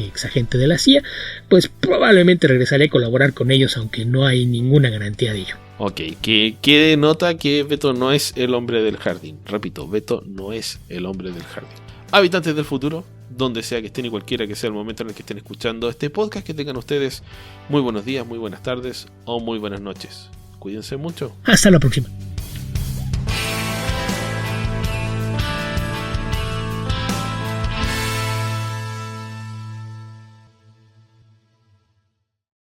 exagente de la CIA, pues probablemente regresaré a colaborar con ellos, aunque no hay ninguna garantía de ello. Ok, que quede nota que Beto no es el hombre del jardín. Repito, Beto no es el hombre del jardín. Habitantes del futuro, donde sea que estén y cualquiera que sea el momento en el que estén escuchando este podcast, que tengan ustedes muy buenos días, muy buenas tardes o muy buenas noches. Cuídense mucho. Hasta la próxima.